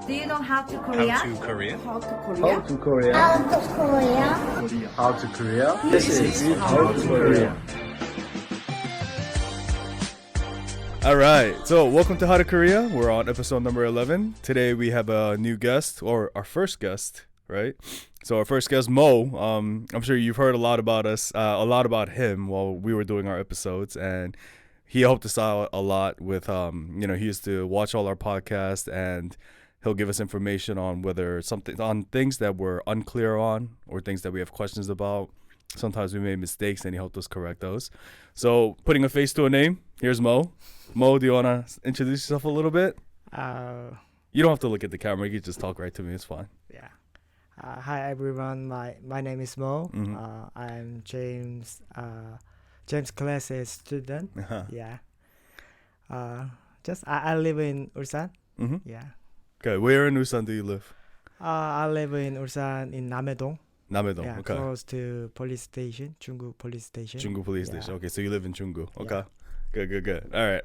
Do you know how to Korea? How to Korea? How to Korea? How to Korea? Out of Korea. How to Korea? This is How to Korea. Alright, so welcome to How to Korea. We're on episode number 11. Today we have a new guest, or our first guest, right? So our first guest, Mo. I'm sure you've heard a lot about us, a lot about him while we were doing our episodes, and he helped us out a lot with, he used to watch all our podcasts, and he'll give us information on on things that we're unclear on, or things that we have questions about. Sometimes we made mistakes, and he helped us correct those. So putting a face to a name, here's Mo. Mo, do you want to introduce yourself a little bit? You don't have to look at the camera. You can just talk right to me. It's fine. Yeah. Hi everyone. My name is Mo. Mhm. I'm James Class's student. Uh-huh. Yeah. I live in Ulsan. Mm-hmm. Yeah. Okay, where in Ulsan do you live? I live in Ulsan in Namedong. Namedong. Yeah, Okay. close to police station, Junggu police station. Junggu police Yeah. station. Okay, so you live in Junggu. Okay. Yeah. Good. All right.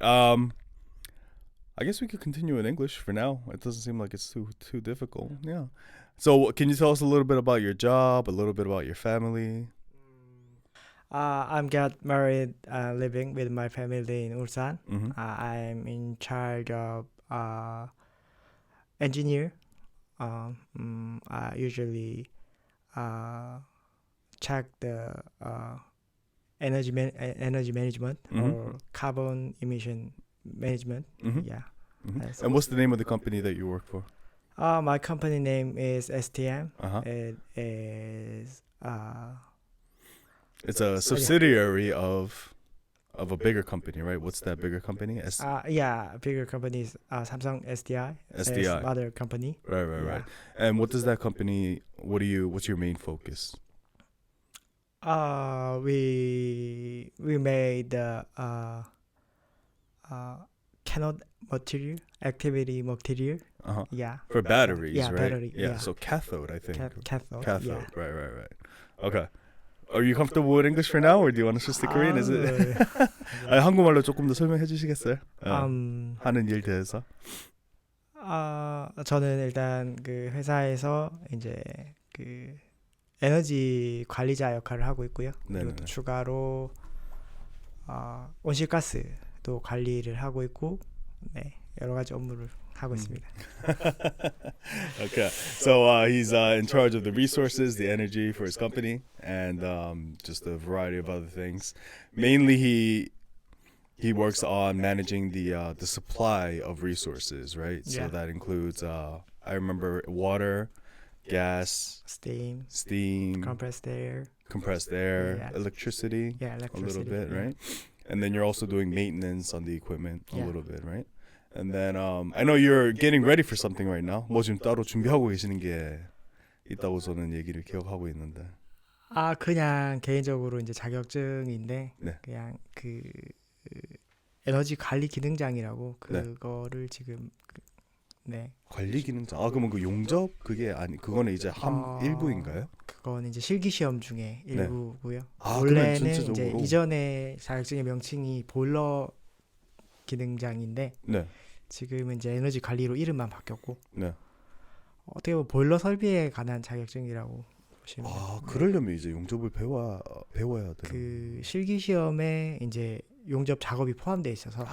I guess we could continue in English for now. It doesn't seem like it's too difficult. Yeah. So can you tell us a little bit about your job, a little bit about your family? I'm got married, living with my family in Ulsan. Mm-hmm. I'm in charge of engineer. I usually check the energy management Mhm. or carbon emission management. Mhm. Yeah. Mm-hmm. Yes. And what's the name of the company that you work for? My company name is STM. Uh-huh. It is It's a subsidiary of a bigger company, right? What's that bigger company? bigger companies. Samsung SDI. SDI. is mother company. Right. Yeah. And what does that company? What's your main focus? We made the cathode material, activity material. Uh-huh. Yeah. For batteries, Yeah, right? battery, yeah. So cathode, I think. Cathode. Cathode. Yeah. Right. Okay. Are you comfortable with English for now, or do you want to switch to Korean? Is it? 한국말로 조금 더 설명해 주시겠어요? 하는 일 대해서. 저는 일단 그 회사에서 이제 그 에너지 관리자 역할을 하고 있고요. 그리고 네네네. 또 추가로 온실가스도 관리를 하고 있고, 네, 여러 가지 업무를 하고 있습니다. Okay. So he's in charge of the resources, the energy for his company, and just a variety of other things. Mainly, he works on managing the supply of resources, right? So Yeah. that includes I remember water, gas, Steam, steam, compressed air, compressed air, Yeah. electricity, yeah, a little electricity. bit, yeah. right? And then you're also doing maintenance on the equipment a Yeah. little bit, right? And then I know you're getting ready for something right now. 뭐 지금 따로 준비하고 계시는 게 있다고 저는 얘기를 기억하고 있는데. 그냥 개인적으로 이제 자격증인데 네. 그냥 그 에너지 관리 기능장이라고 네. 그거를 지금 네. 관리 기능자. 그러면 그 용접 그거는 이제 일부인가요? 그건 이제 실기 시험 중에 네. 일부고요. 그러면 원래는 이제 전체적으로 이전에 자격증의 명칭이 보일러 기능장인데 네. 지금은 이제 에너지 관리로 이름만 바뀌었고 네. 어떻게 보면 보일러 설비에 관한 자격증이라고 보시면 돼요. 그러려면 이제 용접을 배워야 되는. 그 실기 시험에 이제 용접 작업이 포함되어 있어서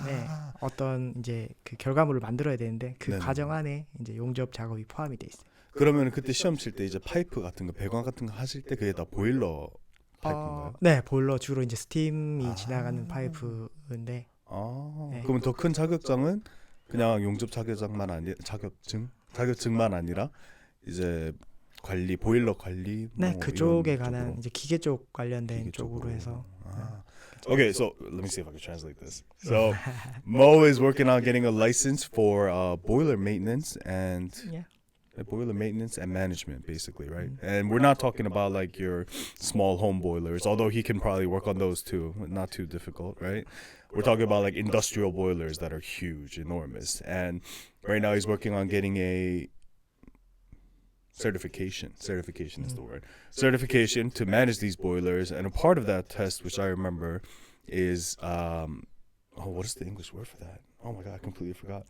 네, 어떤 이제 그 결과물을 만들어야 되는데 그 네네. 과정 안에 이제 용접 작업이 포함이 돼 있어요. 그러면 그때 시험 칠 때 이제 파이프 같은 거, 배관 같은 거 하실 때 그게 다 보일러 파이프인가요? 네, 보일러 주로 이제 스팀이 지나가는 파이프인데 네. 그러면 더 큰 자격증은 그냥 용접 자격증만 아니라 이제 관리, 보일러 관리. 네, 뭐 그쪽에 이런 관한 쪽으로. 이제 기계 쪽 관련된 기계 쪽으로 쪽으로. 해서 Okay, so let me see if I can translate this. So Mo is working on getting a license for boiler maintenance and yeah. boiler maintenance and management, basically, right? And we're not talking about like your small home boilers, although he can probably work on those too. Not too difficult, right? We're talking about like industrial boilers that are huge, enormous. And right now he's working on getting a certification is the word, certification to manage these boilers. And a part of that test, which I remember, is what is the English word for that? Oh my god, I completely forgot.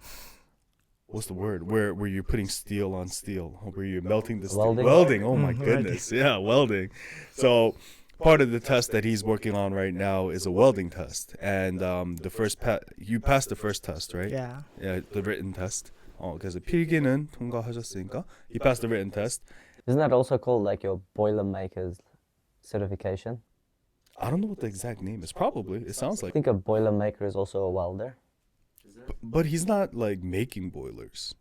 what's the word? Where you're putting steel on steel, where you're melting the steel. Welding? Welding. Oh my Welding. goodness. Yeah, welding. So part of the test that he's working on right now is a welding test, and you passed the first test, right? Yeah. Yeah, the written test. 그래서 필기는 통과하셨으니까 he passed the written test. Isn't that also called like your Boilermaker's certification? I don't know what the exact name is. Probably. It sounds I like. think a Boilermaker is also a welder. But he's not like making boilers.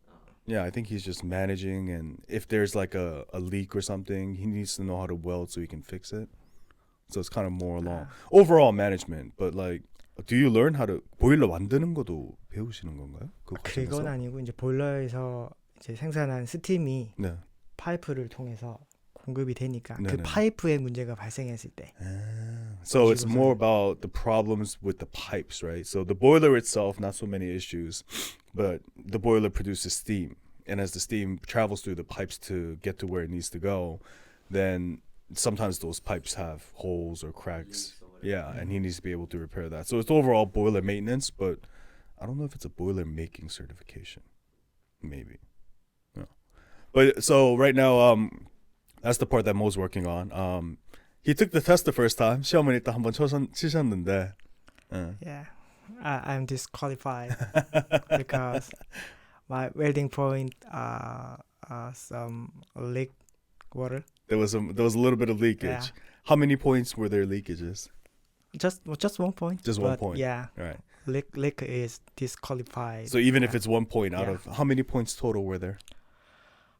Yeah, I think he's just managing, and if there's like a leak or something, he needs to know how to weld so he can fix it. So it's kind of more along overall management. But like, do you learn how to 보일러 만드는 것도 배우시는 건가요? 그 그건 과정에서? 아니고 이제 보일러에서 이제 생산한 스팀이 네. 파이프를 통해서 공급이 되니까 그 네네. 파이프에 문제가 발생했을 때 So it's more about the problems with the pipes, right? So the boiler itself, not so many issues, but the boiler produces steam. And as the steam travels through the pipes to get to where it needs to go, then sometimes those pipes have holes or cracks. Yeah, and he needs to be able to repair that. So it's overall boiler maintenance, but I don't know if it's a boiler making certification. Maybe. Yeah. But so right now, that's the part that Mo's working on. He took the test the first time. 시험을 일단 한번 치셨는데. yeah, I'm disqualified because my welding point some leak water. There was a little bit of leakage. Yeah. How many points were there leakages? Just 1 point. Just 1 but point. Yeah, All right. leak is disqualified. So even if Yeah. it's 1 point out Yeah. of how many points total were there?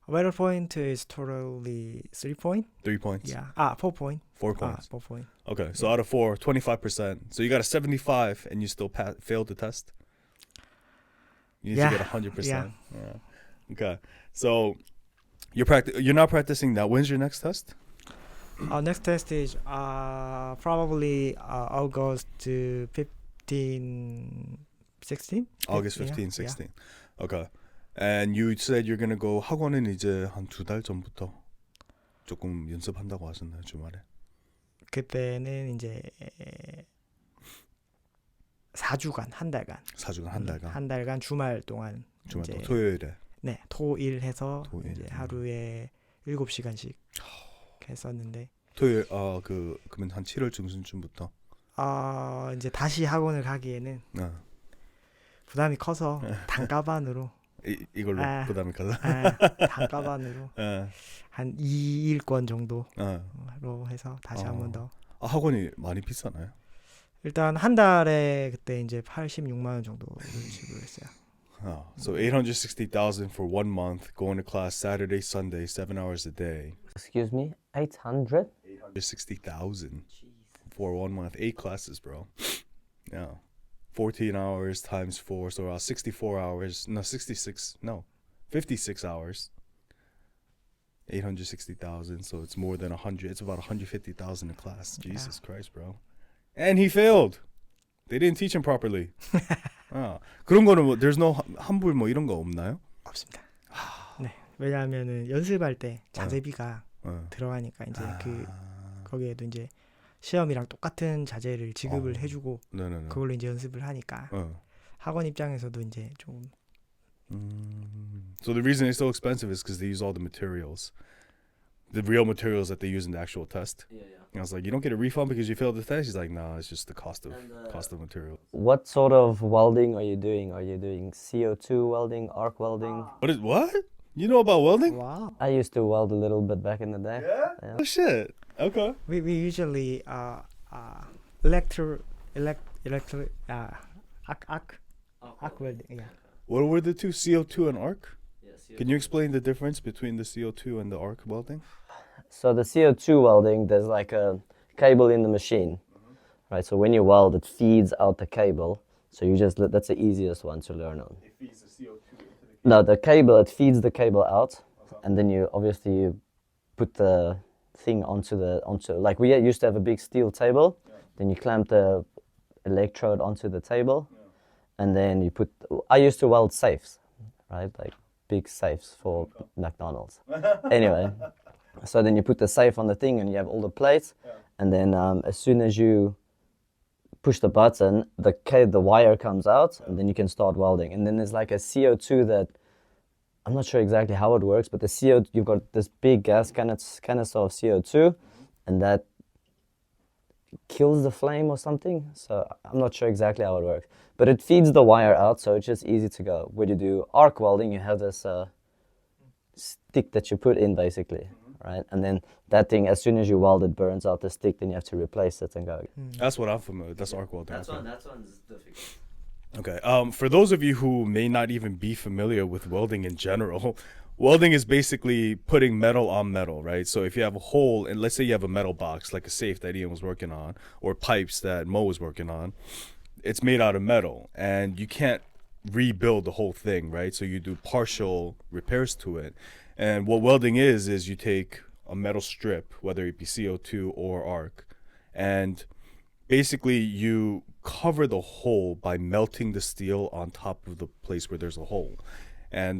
Weather point is totally 3 point. 3 points. Yeah. 4 point. 4 points. 4 point. Okay. So out of 4, 25%. So you got a 75 and you still failed the test? You need Yeah. to get 100%. Yeah. Okay. So you're not practicing now. When's your next test? Next test is probably August 15, 16. August 15, 16. Okay. And you said you're going to go 학원은 이제 한 2달 전부터 조금 연습한다고 하셨나요, 주말에? 그때는 이제 4주간, 한 달간. 4주간 한 달간. 한 달간 주말 동안 주말 이제 동 토요일에. 네, 토일 해서 토일. 이제 하루에 7시간씩 했었는데 토요일 그러면 한 7월 중순쯤부터. 이제 다시 학원을 가기에는 부담이 커서 단가반으로 이걸로 아. 부담이 가서. 단가반으로 예. 한 2일권 정도로 예. 해서 다시 한 번 더. 학원이 많이 비싸나요? 일단 한 달에 그때 이제 86만 원 정도를 지불했어요. So 860,000 for 1 month, going to class Saturday, Sunday, 7 hours a day. Excuse me, 800? 860,000 for 1 month, 8 classes, bro. Yeah. 14 hours times 4, so around 64 hours. No, 56. No, 56 hours. 860,000, so it's more than 100. It's about 150,000 a class. Jesus Christ, bro. And he failed. They didn't teach him properly. 그런 거는 뭐 there's no 환불 뭐 이런 거 없나요? 없습니다. 네, 왜냐하면은 연습할 때 자재비가 들어가니까 이제 거기에도 이제 시험이랑 똑같은 자재를 지급을 해주고 네네네. 그걸로 이제 연습을 하니까 학원 입장에서도 이제 좀. So the reason it's so expensive is because they use all the materials, the real materials that they use in the actual test. And I was like, you don't get a refund because you failed the test. He's like, nah, it's just the cost of material. What sort of welding are you doing? Are you doing CO2 welding, arc welding? What? You know about welding? Wow. I used to weld a little bit back in the day. Yeah. Oh shit. Okay. We usually arc welding. Yeah. What were the two, CO2 and arc? Can you explain the difference between the CO2 and the arc welding? So the CO2 welding, there's like a cable in the machine, right? So when you weld, it feeds out the cable. So you just, that's the easiest one to learn on. It feeds the CO2 into No, the cable, it feeds the cable out, and then you put the thing onto like we used to have a big steel table, then you clamp the electrode onto the table, and then I used to weld safes, right? Like big safes for McDonald's. Anyway, so then you put the safe on the thing and you have all the plates, and then as soon as you push the button, the wire comes out, and then you can start welding. And then there's like a CO2 that I'm not sure exactly how it works, but the CO, you've got this big gas canister of CO2, and that kills the flame or something. So I'm not sure exactly how it works, but it feeds the wire out, so it's just easy to go. When you do arc welding, you have this stick that you put in basically, right? And then that thing, as soon as you weld it, burns out the stick. Then you have to replace it and go. That's what I'm familiar with. That's arc welding. That one's difficult. Okay. For those of you who may not even be familiar with welding in general, welding is basically putting metal on metal, right? So if you have a hole, and let's say you have a metal box, like a safe that Ian was working on, or pipes that Mo was working on, it's made out of metal, and you can't rebuild the whole thing, right? So you do partial repairs to it. And what welding is you take a metal strip, whether it be CO2 or arc, and basically you cover the hole by melting the steel on top of the place where there's a hole. And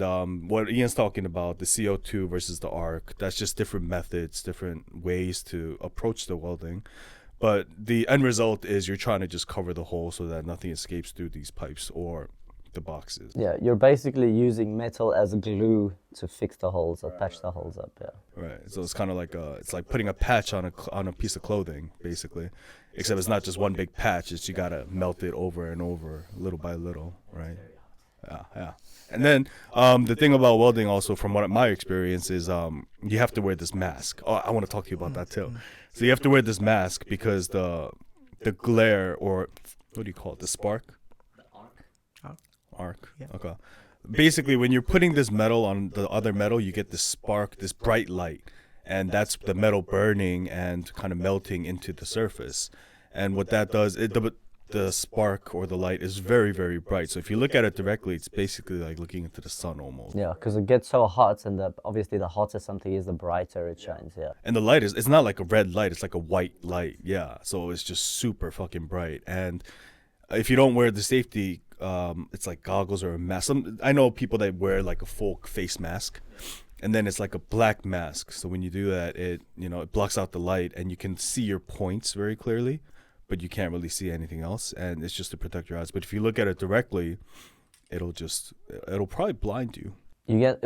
what Ian's talking about, the CO2 versus the arc, that's just different methods, different ways to approach the welding. But the end result is you're trying to just cover the hole so that nothing escapes through these pipes or the boxes. Yeah, you're basically using metal as glue to fix the holes or patch the holes up. Yeah. Right. So it's kind of like it's like putting a patch on a piece of clothing, basically. Except it's not just one big patch. It's you gotta melt it over and over, little by little, right? Yeah. And then the thing about welding, also from my experience, is you have to wear this mask. Oh, I want to talk to you about that too. So you have to wear this mask because the glare, or what do you call it? The spark. Arc. Yeah. Okay. Basically, when you're putting this metal on the other metal, you get this spark, this bright light, and that's the metal burning and kind of melting into the surface. And what that does, the spark or the light is very, very bright. So if you look at it directly, it's basically like looking into the sun almost. Yeah, because it gets so hot, and obviously the hotter something is, the brighter it shines. Yeah. And the light it's not like a red light, it's like a white light. Yeah. So it's just super fucking bright. And if you don't wear the safety, it's like goggles or a mask. I know people that wear like a full face mask, and then it's like a black mask. So when you do that, it blocks out the light, and you can see your points very clearly, but you can't really see anything else, and it's just to protect your eyes. But if you look at it directly, it'll probably blind you. You get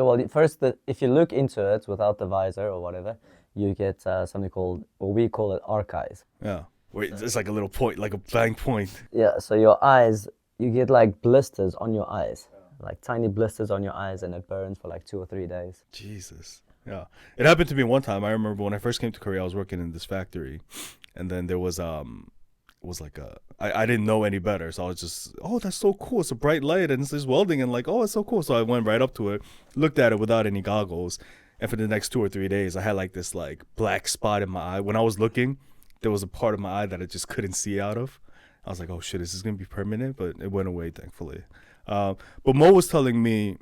if you look into it without the visor or whatever, you get something called, or we call it, arc eyes. Yeah. Wait, it's like a little point, like a blank point. Yeah, so your eyes, you get like blisters on your eyes, like tiny blisters on your eyes, and it burns for like 2 or 3 days. Jesus. Yeah. It happened to me one time. I remember when I first came to Korea, I was working in this factory, and then there was I didn't know any better, so I was just, oh, that's so cool. It's a bright light, and it's just welding, and like, oh, it's so cool. So I went right up to it, looked at it without any goggles, and for the next 2 or 3 days, I had like this like black spot in my eye. When I was looking, there was a part of my eye that I just couldn't see out of. I was like, oh shit, is this gonna be permanent? But it went away, thankfully. But Mo was telling me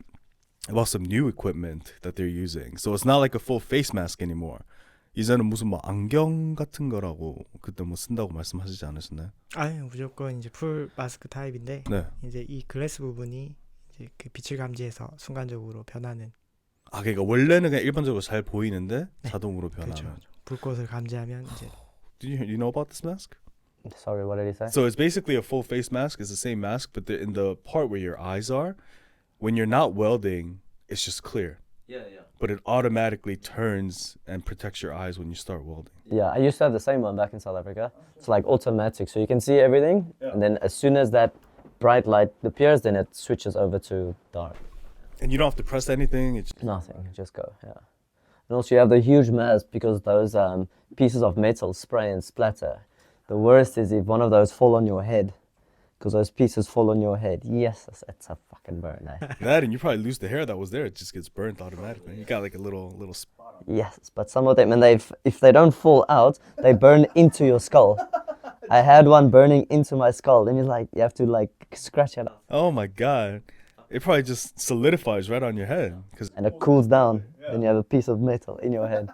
about some new equipment that they're using. So it's not like a full face mask anymore. 이제는 무슨 뭐 안경 같은 거라고 그때 뭐 쓴다고 말씀하시지 않으셨나요? 아니, 무조건 이제 풀 마스크 타입인데, 네. 이제 이 글래스 부분이 이제 그 빛을 감지해서 순간적으로 변하는. 아, 그러니까 원래는 그냥 일반적으로 잘 보이는데 자동으로 변하는. 그렇죠. 불꽃을 감지하면 이제. Do you know about this mask? Sorry, what did he say? So it's basically a full face mask. It's the same mask, but in the part where your eyes are, when you're not welding, it's just clear. Yeah. But it automatically turns and protects your eyes when you start welding. Yeah, I used to have the same one back in South Africa. It's like automatic, so you can see everything, and then as soon as that bright light appears, then it switches over to dark. And you don't have to press anything. It's Nothing, just go, yeah. And also you have the huge mask because those pieces of metal spray and splatter. The worst is if one of those fall on your head, because those pieces fall on your head. Yes, it's a fucking burn, eh? that, and you probably lose the hair that was there. It just gets burnt automatically. You got like a little spot. Yes, but some of them, and if they don't fall out, they burn into your skull. I had one burning into my skull, and you have to like scratch it off. Oh my god! It probably just solidifies right on your head. And it cools down, then you have a piece of metal in your head.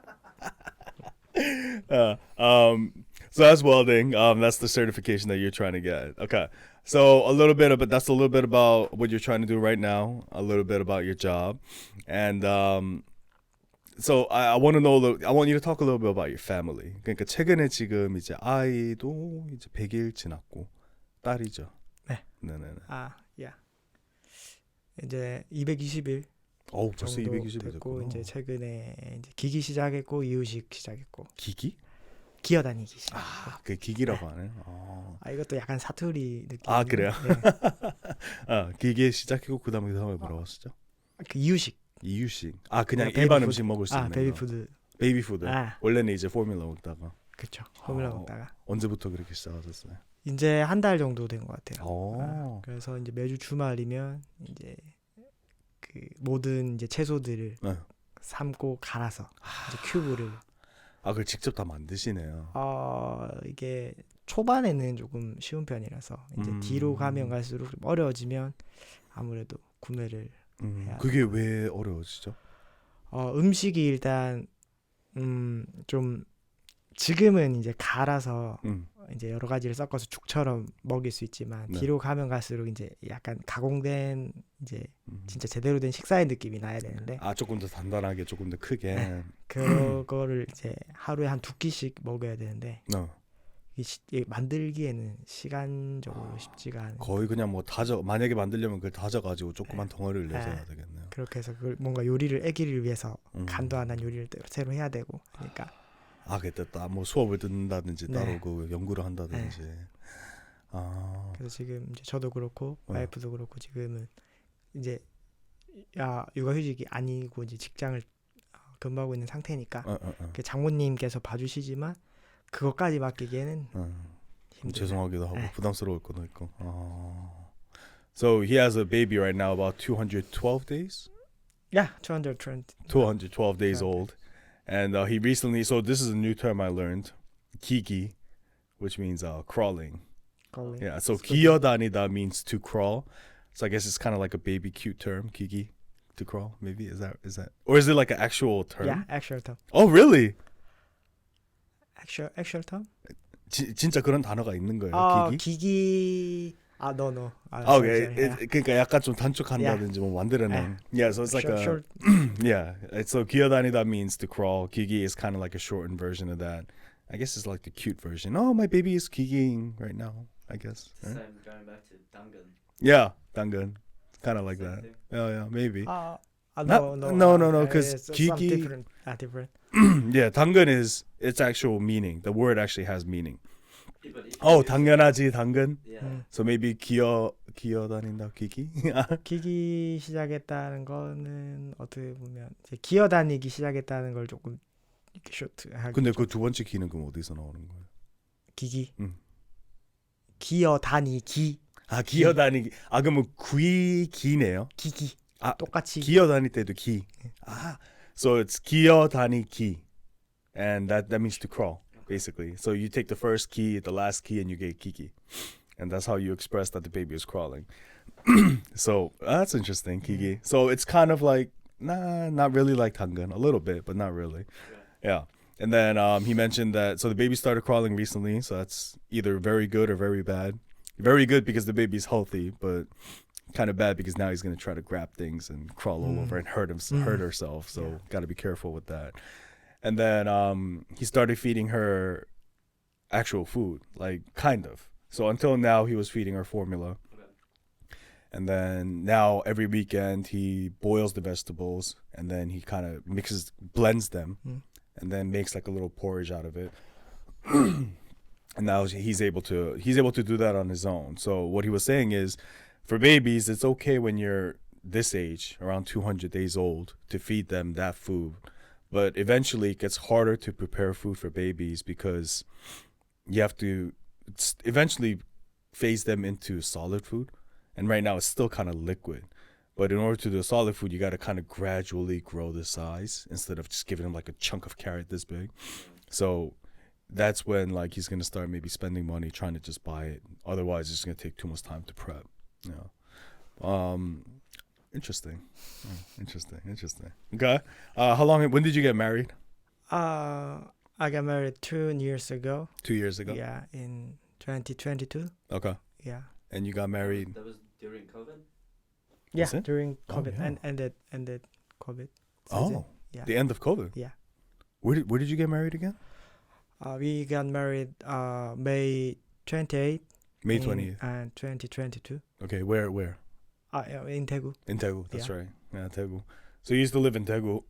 So that's welding. That's the certification that you're trying to get. Okay. So that's a little bit about what you're trying to do right now. A little bit about your job, and so I want you to talk a little bit about your family. 그러니까 최근에 지금 이제 아이도 이제 100일 지났고 딸이죠. 네. 네네네. 이제 220일. 벌써 정도 220이 됐고 됐구나. 이제 최근에 이제 기기 시작했고 이유식 시작했고 기기? 기어다니기 시작. 그 기기라고 하네. 아, 이것도 약간 사투리 느낌. 아, 그래요? 네. 기계 시작했고 그다음에 뭐라고 했었죠? 그 이유식. 이유식. 아, 그냥 베이비 일반 푸드. 음식 먹을 수 있는 베이비 거. 푸드. 베이비 푸드. 아. 원래는 이제 포뮬러 먹다가 그쵸. 포뮬러 아. 먹다가 언제부터 그렇게 시작하셨어요? 이제 한 달 정도 된 것 같아요. 오. 그래서 이제 매주 주말이면 이제 그 모든 이제 채소들을 네. 삶고 갈아서 이제 큐브를. 그걸 직접 다 만드시네요. 이게 초반에는 조금 쉬운 편이라서 이제 뒤로 가면 갈수록 좀 어려워지면 아무래도 구매를 해야 그게 왜 어려워지죠? 음식이 일단 좀 지금은 이제 갈아서 이제 여러 가지를 섞어서 죽처럼 먹일 수 있지만 네. 뒤로 가면 갈수록 이제 약간 가공된 이제 진짜 제대로 된 식사의 느낌이 나야 되는데 조금 더 단단하게, 조금 더 크게. 네. 그거를 이제 하루에 한 2끼씩 먹어야 되는데 이게 만들기에는 시간적으로 쉽지가 않은. 거의 그냥 뭐 만약에 만들려면 그걸 다져가지고 조그만 덩어리를 내서 해야 되겠네요. 그렇게 해서 그걸 뭔가 요리를 애기를 위해서 간도 안 한 요리를 새로 해야 되고 그러니까. 그때 뭐 수업을 듣는다든지 네. 따로 그 연구를 한다든지. 그래서 지금 이제 저도 그렇고 네. 와이프도 그렇고 지금은 이제 육아휴직이 아니고 이제 직장을 근무하고 있는 상태니까 그 장모님께서 봐주시지만 그것까지 맡기기에는 힘들어요. 죄송하기도 하고 네. 부담스러울 것도 있고. So he has a baby right now, about 212 days. Yeah, 220. 212 days Okay. old, and he recently. So this is a new term I learned, kiki, which means crawling. Calling. Yeah. So 기어다니다 means to crawl. So I guess it's kind of like a baby cute term, kiki, to crawl. Maybe is that, or is it like an actual term? Yeah, actual term. Oh, really? Actual term? 진짜 그런 단어가 있는 거예요, 기기? 기기. No. Okay, 그러니까 약간 좀 단축한다든지 뭐 만들어낸. Yeah, so it's like short. yeah. So 기어다니다 means to crawl. 기기 is kind of like a shortened version of that. I guess it's like the cute version. Oh, my baby is kikiing right now. I guess. Right? Same, going back to 당근. Yeah, 당근. Kind of like Same that. thing. Yeah, maybe. No, 'cause it's some 기기- different. Different. Yeah, 당근 is its actual meaning. The word actually has meaning. Yeah, but if Oh, you- 당연하지 당근. Yeah. So maybe 기어다닌다 기기. 기기 시작했다는 거는 어떻게 보면 이제 기어다니기 시작했다는 걸 조금 이렇게 쇼트하게. 근데 그 두 번째 기는 그럼 어디서 나오는 거예요? 기기. 기어다니기. 기어다니기. 그러면 기네요. 기기. 아, 똑같이. 기어다닐 때도 기. So it's 기어다니기, and that means to crawl, basically. So you take the first key, the last key, and you get kiki, and that's how you express that the baby is crawling. So that's interesting, kiki. So it's kind of like not really like 당근, a little bit, but not really. Yeah. And then he mentioned that so the baby started crawling recently, so that's either very good or very bad. Very good because the baby's healthy, but kind of bad because now he's going to try to grab things and crawl all over and hurt herself. So got to be careful with that. And then he started feeding her actual food, like kind of. So until now he was feeding her formula. And then now every weekend he boils the vegetables and then he kind of blends them and then makes like a little porridge out of it. And now he's able to do that on his own. So what he was saying is, for babies, it's okay when you're this age, around 200 days old, to feed them that food. But eventually it gets harder to prepare food for babies because you have to eventually phase them into solid food. And right now it's still kind of liquid. But in order to do solid food, you got to kind of gradually grow the size instead of just giving them like a chunk of carrot this big. So that's when like he's going to start maybe spending money trying to just buy it. Otherwise, it's going to take too much time to prep. Yeah. Interesting. Interesting. Okay. When did you get married? I got married 2 years ago. 2 years ago? Yeah, in 2022. Okay. Yeah. And you got married? That was during COVID. Yeah, Was it? during Oh, COVID yeah. and ended COVID. Oh, season. Yeah. the end of COVID? Yeah. Where did you get married again? We got married May 28th. May 20th. And 2022. Okay, where? In Daegu. In Daegu, that's Yeah. right. Yeah, Daegu. So he used to live in Daegu.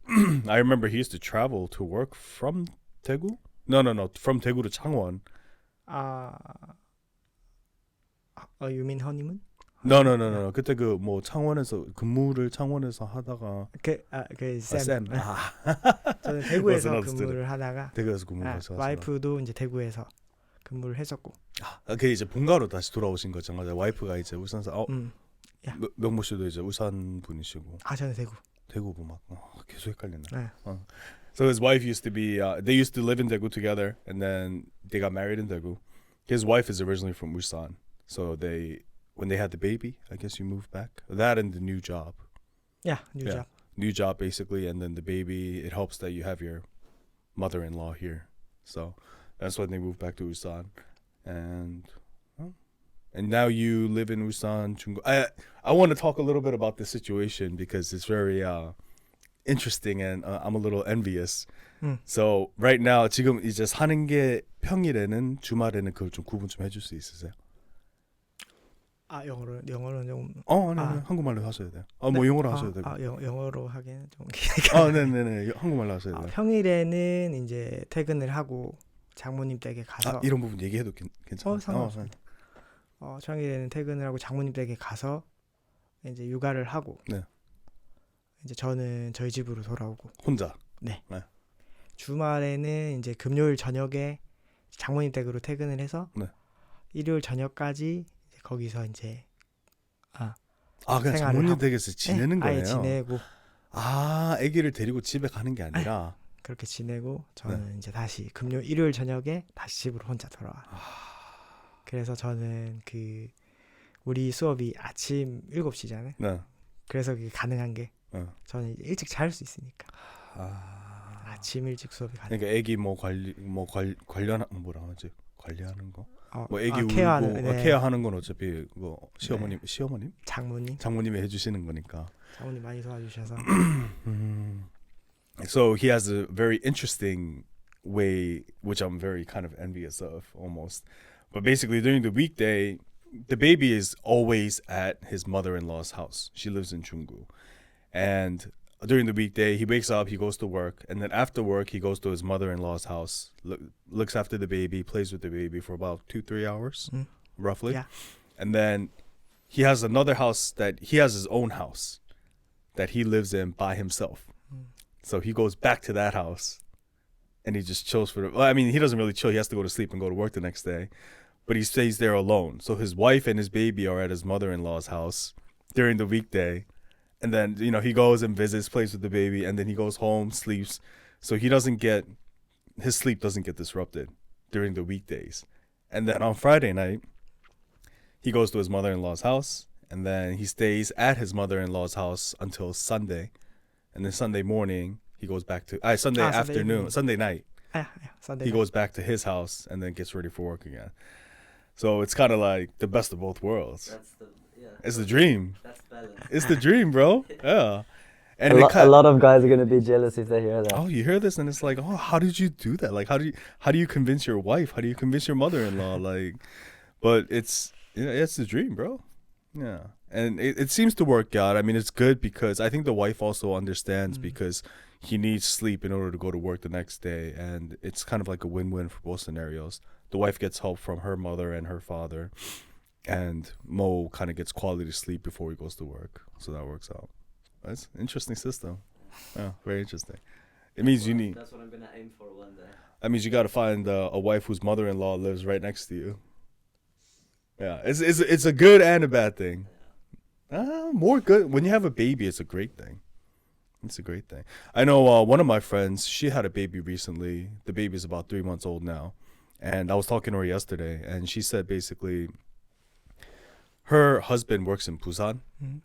I remember he used to travel to work from Daegu. No, from Daegu to Changwon. You mean honeymoon? No. 그때 그 뭐 창원에서 근무를 창원에서 하다가 쌤. 쌤. 저는 대구에서 Wasn't understood. 근무를 하다가 대구에서 근무하셔서 와이프도 이제 대구에서 근무를 했었고. 그 이제 본가로 다시 돌아오신 거죠. 맞아요. 와이프가 이제 울산사. 야. 명모 씨도 이제 울산 분이시고 저는 대구. 대구 막 계속 헷갈리네. 네. So his wife used to be they used to live in Daegu together and then they got married in Daegu. His wife is originally from Ulsan. So when they had the baby, I guess you moved back. That and the new job. new job. New job basically, and then the baby, it helps that you have your mother-in-law here. So that's when they moved back to Ulsan. And now you live in Ulsan, Chunggo. I want to talk a little bit about this situation because it's very interesting and I'm a little envious. So right now 지금 이제 사는 게 평일에는 주말에는 그걸 좀 구분 좀 해줄 수 있으세요? 영어로는 좀. 아니, 한국말로 하셔야 돼요. 뭐 영어로 하셔도 되고. 영어로 하기는 좀. 네네네. 한국말로 하셔야 돼요. 평일에는 이제 퇴근을 하고 장모님 댁에 가서. 이런 부분 얘기해도 괜찮아요? 상관없습니다. 평일에는 퇴근을 하고 장모님 댁에 가서 이제 육아를 하고. 네. 이제 저는 저희 집으로 돌아오고. 혼자. 네. 네. 주말에는 이제 금요일 저녁에 장모님 댁으로 퇴근을 해서 네. 일요일 저녁까지 거기서 이제 그냥 장모님 댁에서 지내는 거예요? 아예 지내고. 아기를 데리고 집에 가는 게 아니라 그렇게 지내고 저는 이제 다시 일요일 저녁에 다시 집으로 혼자 돌아와요. 그래서 저는 우리 수업이 아침 7시잖아요. 네. 그래서 그게 가능한 게 저는 일찍 잘 수 있으니까. 아침 일찍 수업이 가능. 그러니까 아기 관련 뭐라 하지? 관리하는 거? 뭐 아기 울고 케어하는, 케어하는 건 어차피 뭐 시어머님? 장모님이 해주시는 거니까. 장모님 많이 도와주셔서. So he has a very interesting way, which I'm very kind of envious of almost. But basically during the weekday, the baby is always at his mother-in-law's house. She lives in Chunggu. And during the weekday, he wakes up, he goes to work, and then after work, he goes to his mother-in-law's house, looks after the baby, plays with the baby for about 2-3 hours, roughly. Yeah. And then he has another house he has his own house that he lives in by himself. So he goes back to that house and he just chills he doesn't really chill. He has to go to sleep and go to work the next day, but he stays there alone. So his wife and his baby are at his mother-in-law's house during the weekday. And then, he goes and visits, plays with the baby, and then he goes home, sleeps. So his sleep doesn't get disrupted during the weekdays. And then on Friday night, he goes to his mother-in-law's house, and then he stays at his mother-in-law's house until Sunday. And then Sunday morning, he goes back to, Sunday afternoon, Sunday night, Sunday he goes back to his house and then gets ready for work again. So it's kind of like the best of both worlds. It's the dream. That's balance. It's the dream, bro. Yeah. And a lot of guys are gonna be jealous if they hear that. You hear this and it's like, how did you do that? Like, how do you convince your wife? How do you convince your mother-in-law? Like, but it's the dream, bro. Yeah. And it seems to work out. I mean, it's good because I think the wife also understands because he needs sleep in order to go to work the next day. And it's kind of like a win-win for both scenarios. The wife gets help from her mother and her father. And Mo kind of gets quality sleep before he goes to work. So that works out. That's an interesting system. Yeah, very interesting. It means That's what I'm gonna aim for one day. That means you got to find a wife whose mother-in-law lives right next to you. Yeah, it's a good and a bad thing. More good. When you have a baby, it's a great thing. It's a great thing. I know one of my friends, she had a baby recently. The baby's about 3 months old now. And I was talking to her yesterday, and she said basically her husband works in Busan,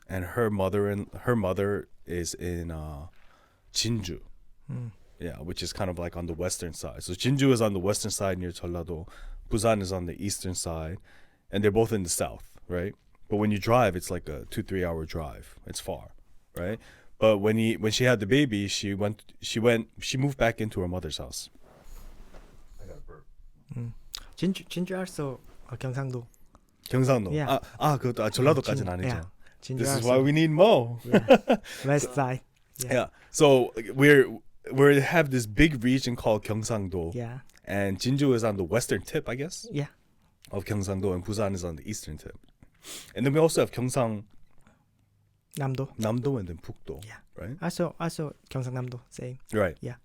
and her mother is in Jinju. Yeah, which is kind of like on the western side. So Jinju is on the western side near Jeollado. Busan is on the eastern side, and they're both in the south, right? But when you drive, it's like a 2-3 hour drive. It's far, right? But when she had the baby, she moved back into her mother's house. I got a burp. 진주 also 경상도. 경상도. Yeah. 그것도 전라도까지는 아니죠. Yeah. This is why we need Mo. West side. Yeah. So we have this big region called Gyeongsangdo, Yeah. and Jinju is on the western tip, I guess, Yeah. of Gyeongsangdo, and Busan is on the eastern tip. And then we also have Gyeongsang 남도. Namdo and then Pukdo, Yeah. right? Also 경상남도 same. Right. Yeah.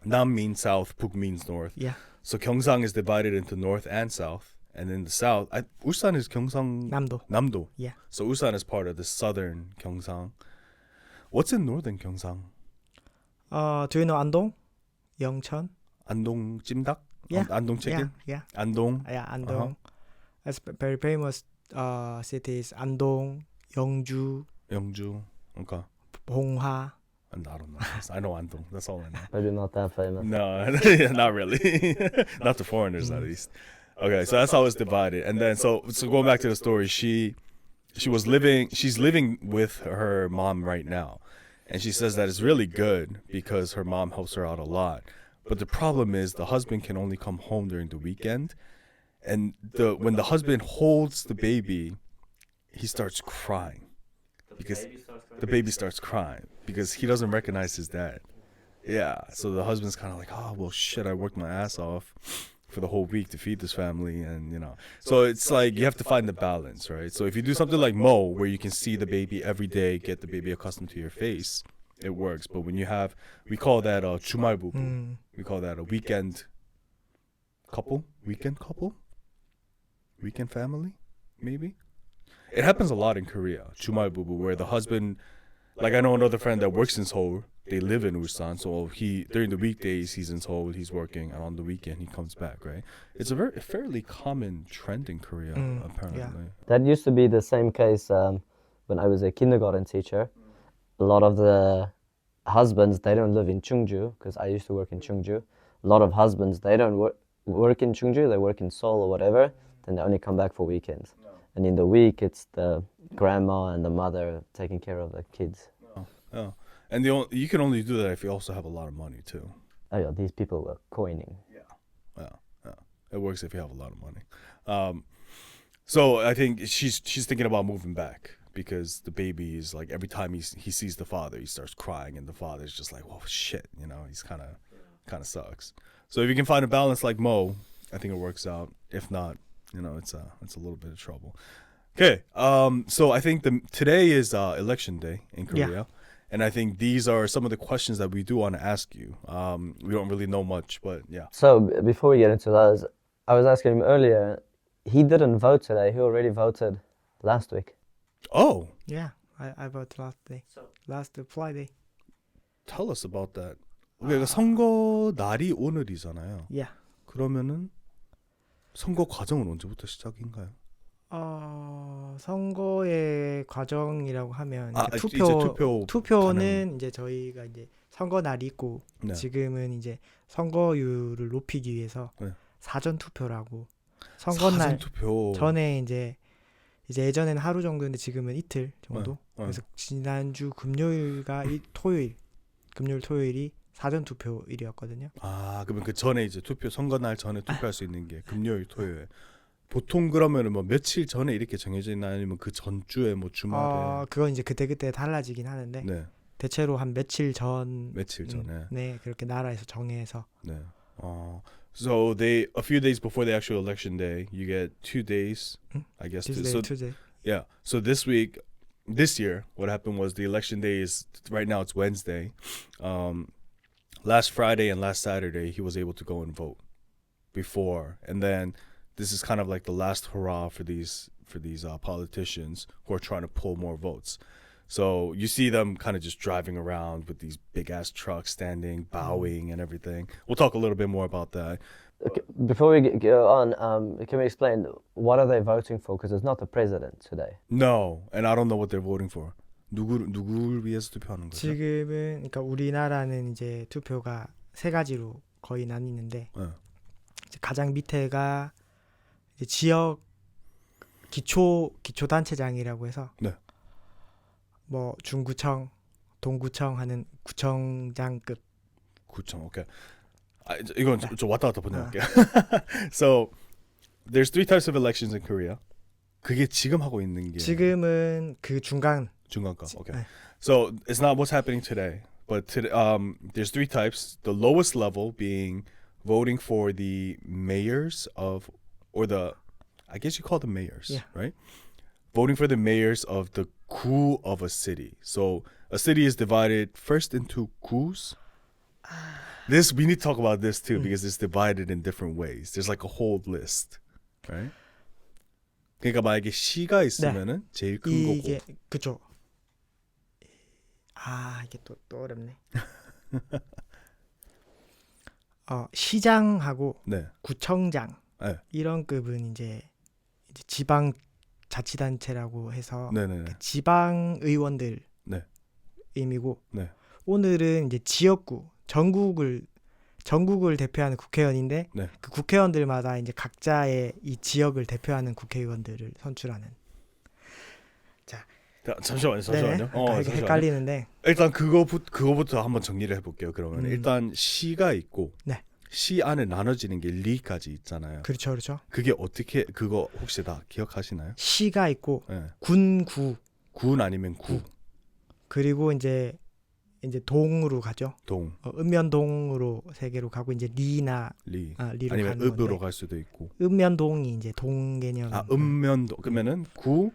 Nam means south, Puk means north. Yeah. So Gyeongsang is divided into north and south, and in the south, Ulsan is Gyeongsang 남도. Namdo. Yeah. So Ulsan is part of the southern Gyeongsang. What's in northern Gyeongsang? Do you know 안동? 영천? Andong 찜닭? Yeah. Andong chicken? Yeah. Andong? Yeah, 안동. Uh-huh. That's very famous cities. 안동, 영주, Yeongju. Okay. 봉화. And I don't know. I know Andong. That's all I know. Maybe not that famous. No, not really. Not to foreigners, at least. Okay, so that's how it's divided. And then, so going back to the story, she's living with her mom right now. And she says that it's really good because her mom helps her out a lot. But the problem is the husband can only come home during the weekend. And when the husband holds the baby, he starts crying. Because the baby starts crying because he doesn't recognize his dad. Yeah, so the husband's kind of like, oh, well, shit, I worked my ass off for the whole week to feed this family, and so it's like you have to find the balance, right? So if you do something like Mo, where you can see the baby every day, get the baby accustomed to your face, it works. But when you have, we call that a 주말 부부. We call that a weekend couple, weekend family, maybe. It happens a lot in Korea, 주말 부부, where the husband, like I know another friend that works in Seoul. They live in Ulsan, so during the weekdays he's in Seoul, he's working, and on the weekend he comes back, right? It's a fairly common trend in Korea, apparently. yeah. That used to be the same case when I was a kindergarten teacher. A lot of the husbands, they don't live in Chungju, because I used to work in Chungju. A lot of husbands, they don't work in Chungju, they work in Seoul or whatever, then they only come back for weekends. And in the week, it's the grandma and the mother taking care of the kids. Oh. And you can only do that if you also have a lot of money too. Oh yeah, these people were coining. Yeah. It works if you have a lot of money. So I think she's thinking about moving back because the baby is like every time he sees the father, he starts crying, and the father's just like, "Whoa, shit," he's kind of sucks. So if you can find a balance like Mo, I think it works out. If not, it's a little bit of trouble. Okay. So I think today is election day in Korea. Yeah. And I think these are some of the questions that we do want to ask you. We don't really know much, but yeah. So before we get into those, I was asking him earlier, he didn't vote today, he already voted last week. Oh, Yeah, I voted last Friday. tell us about that. 그러니까 선거 날이 오늘이잖아요. Yeah. 그러면은 선거 과정은 언제부터 시작인가요? 선거의 과정이라고 하면 이제 이제 투표는 이제 저희가 이제 선거 날이 있고 네. 지금은 이제 선거율을 높이기 위해서 네. 사전 투표라고 선거 날 사전 투표. 전에 이제 예전에는 하루 정도인데 지금은 이틀 정도. 네. 그래서 지난주 금요일 토요일이 사전 투표일이었거든요. 그러면 그 전에 이제 선거 날 전에 투표할 수 있는 게 금요일, 토요일. 보통 그러면은 뭐 며칠 전에 이렇게 정해져 있나 아니면 그 전주에 뭐 주말에? 그건 이제 그때 달라지긴 하는데 네. 대체로 한 며칠 전에 네, 그렇게 나라에서 정해서. 네. So a few days before the actual election day, you get 2 days, I guess. Tuesday. Yeah. So this year, what happened was the election day is right now. It's Wednesday. Last Friday and last Saturday, he was able to go and vote before, and then this is kind of like the last hurrah for these politicians who are trying to pull more votes. So you see them kind of just driving around with these big ass trucks, standing, bowing, and everything. We'll talk a little bit more about that. Okay, before we go on, can we explain what are they voting for? Because it's not the president today. No, and I don't know what they're voting for. 누구를 위해서 투표하는 거죠? 지금은 그러니까 우리나라는 이제 투표가 세 가지로 거의 나뉘는데 네. 이제 가장 밑에가 이제 지역 기초 단체장이라고 해서 네. 뭐 중구청, 동구청 하는 구청장급. 구청, 오케이. 이건 좀 왔다 갔다 번역할게요. So there's 3 types of elections in Korea. 그게 지금 하고 있는 게 지금은 그 중간가. Okay. 네. So it's not what's happening today, but there's three types. The lowest level being voting for the mayors of, or the, I guess you call them mayors, Yeah. right? Voting for the mayors of the gu of a city. So a city is divided first into gus. This we need to talk about this too because it's divided in different ways. There's like a whole list, right? 그러니까 만약에 시가 있으면은 제일 큰 거고. 이게 그죠. 아 이게 또 어렵네. 시장하고 네. 구청장 네. 이런 급은 이제 지방 자치단체라고 해서 네네네. 그 지방 의원들 네. 의미고 네. 오늘은 이제 지역구 전국을 대표하는 국회의원인데 네. 그 국회의원들마다 이제 각자의 이 지역을 대표하는 국회의원들을 선출하는. 자, 잠시만요. 네. 잠시만요. 헷갈리는데 일단 그거부터 한번 정리를 해볼게요. 그러면 일단 시가 있고 네. 시 안에 나눠지는 게 리까지 있잖아요. 그렇죠. 그게 어떻게 그거 혹시 다 기억하시나요? 시가 있고 네. 군구 군 아니면 구. 그리고 이제 동으로 가죠. 동. 읍면동으로 세 개로 가고 이제 리로 아니면 가는 읍으로 건데 갈 수도 있고. 읍면동이 이제 동 개념. 아 읍면동. 그러면은 구,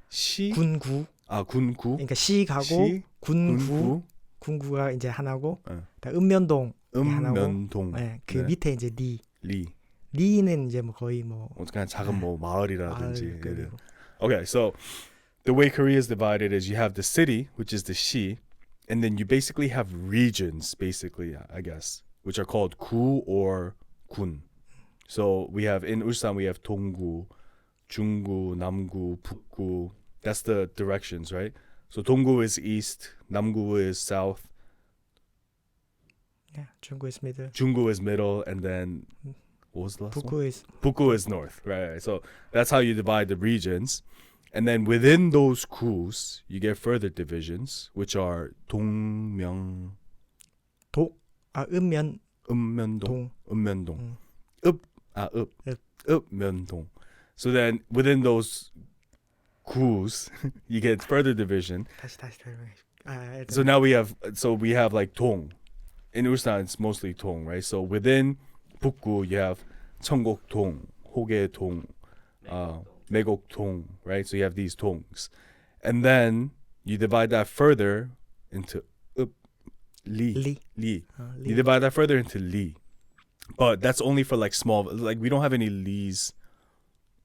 시, 군구. 아 군구. 그러니까 시 가고 시, 군구. 군구가 이제 하나고. 네. 읍면동. 읍면동. 네, 그 네. 밑에 이제 리. 리는 이제 뭐 거의 뭐 그냥 작은 뭐 마을이라든지. 마을급이고. Okay, so the way Korea is divided is you have the city, which is the shi, and then you basically have regions, basically, I guess, which are called 구 or 군. So we have in Ulsan we have 동구, 중구, 남구, 북구. That's the directions, right? So 동구 is east, 남구 is south, 네, 중구 is middle. 중구 is middle, and then what was the last one? 북구 is 북구 is north, right? So that's how you divide the regions. And then within those gus, you get further divisions, which are 동명, 읍면 읍면동, 동. 읍면동, 읍. 읍면동. So then within those gus, you get further division. 다시 설명해. 일단 So now we have like 동. In Ulsan, it's mostly 동, right? So within 북구, you have 청곡동, 호계동, 매곡동, right? So you have these tongs. And then you divide that further into li. 리. You divide that further into li. But that's only for like small, like we don't have any li's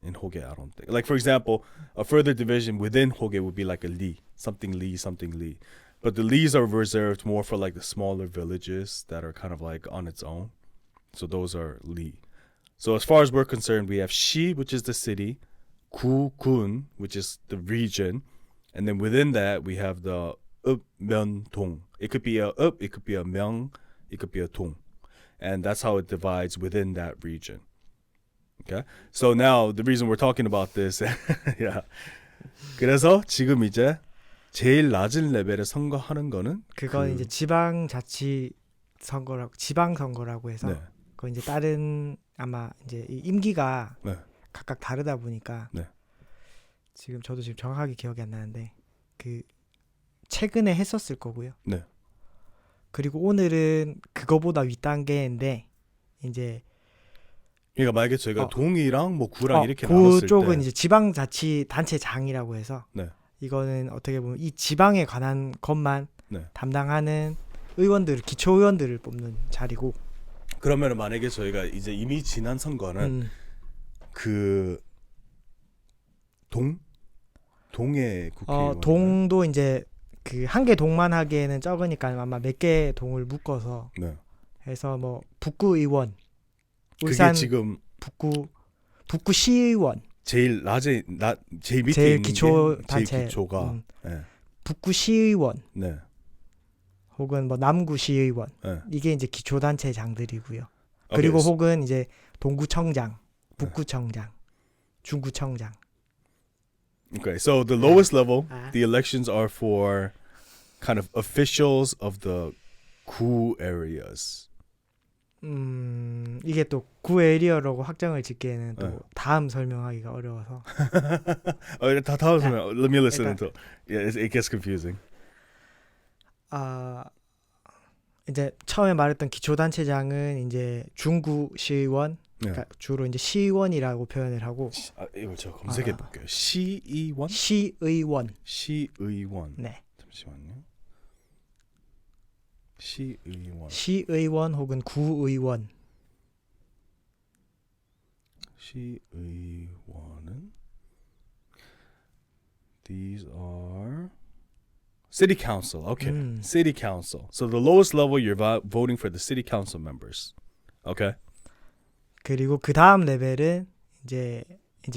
in Hoge, I don't think. Like for example, a further division within Hoge would be like a li, something li, something li. But the li's are reserved more for like the smaller villages that are kind of like on its own. So those are li. So as far as we're concerned, we have shi, which is the city, 구, 군, which is the region, and then within that we have the 읍, 면, 동. It could be a 읍, it could be a 명, it could be a 동, and that's how it divides within that region. Okay, so now the reason we're talking about this, yeah. 그래서 지금 이제 제일 낮은 레벨의 선거하는 거는 그건 이제 지방자치 선거라고 지방 선거라고 해서 네. 그건 이제 다른 아마 이제 이 임기가 네. 각각 다르다 보니까 네. 지금 저도 지금 정확하게 기억이 안 나는데 그 최근에 했었을 거고요. 네. 그리고 오늘은 그거보다 윗단계인데 이제 그러니까 만약에 저희가 동이랑 뭐 구랑 이렇게 나눴을 때 그쪽은 이제 지방자치단체장이라고 해서 네. 이거는 어떻게 보면 이 지방에 관한 것만 네. 담당하는 기초의원들을 뽑는 자리고. 그러면 만약에 저희가 이제 이미 지난 선거는 그 동의 국회의원 동도 이제 그 한 개 동만 하기에는 적으니까 아마 몇 개 동을 묶어서 네. 해서 뭐 북구 의원, 그게 울산 지금 북구 시의원, 제일 제일 밑에 제일 있는 기초 게 단체, 제일 기초가 네. 북구 시의원 네. 혹은 뭐 남구 시의원 네. 이게 이제 기초 단체장들이고요. 그리고 Okay, 혹은 이제 동구청장, 북구청장, 중구청장. Okay, so the lowest level, the elections are for kind of officials of the 구 areas. 이게 또 구 에리어라고 확정을 짓기에는 또 네. 다음 설명하기가 어려워서. 다음 설명. Let me listen until it gets confusing. 이제 처음에 말했던 기초단체장은 이제 중구시의원, 그러니까 주로 이제 시의원이라고 표현을 하고 이걸 제가 검색해 볼게요. 시의원? 시의원. 시의원. 네. 잠시만요. 시의원. 시의원 혹은 구의원. 시의원은 these are city council. Okay. City council. So the lowest level you're voting for the city council members. Okay. 그리고 그 다음 레벨은 이제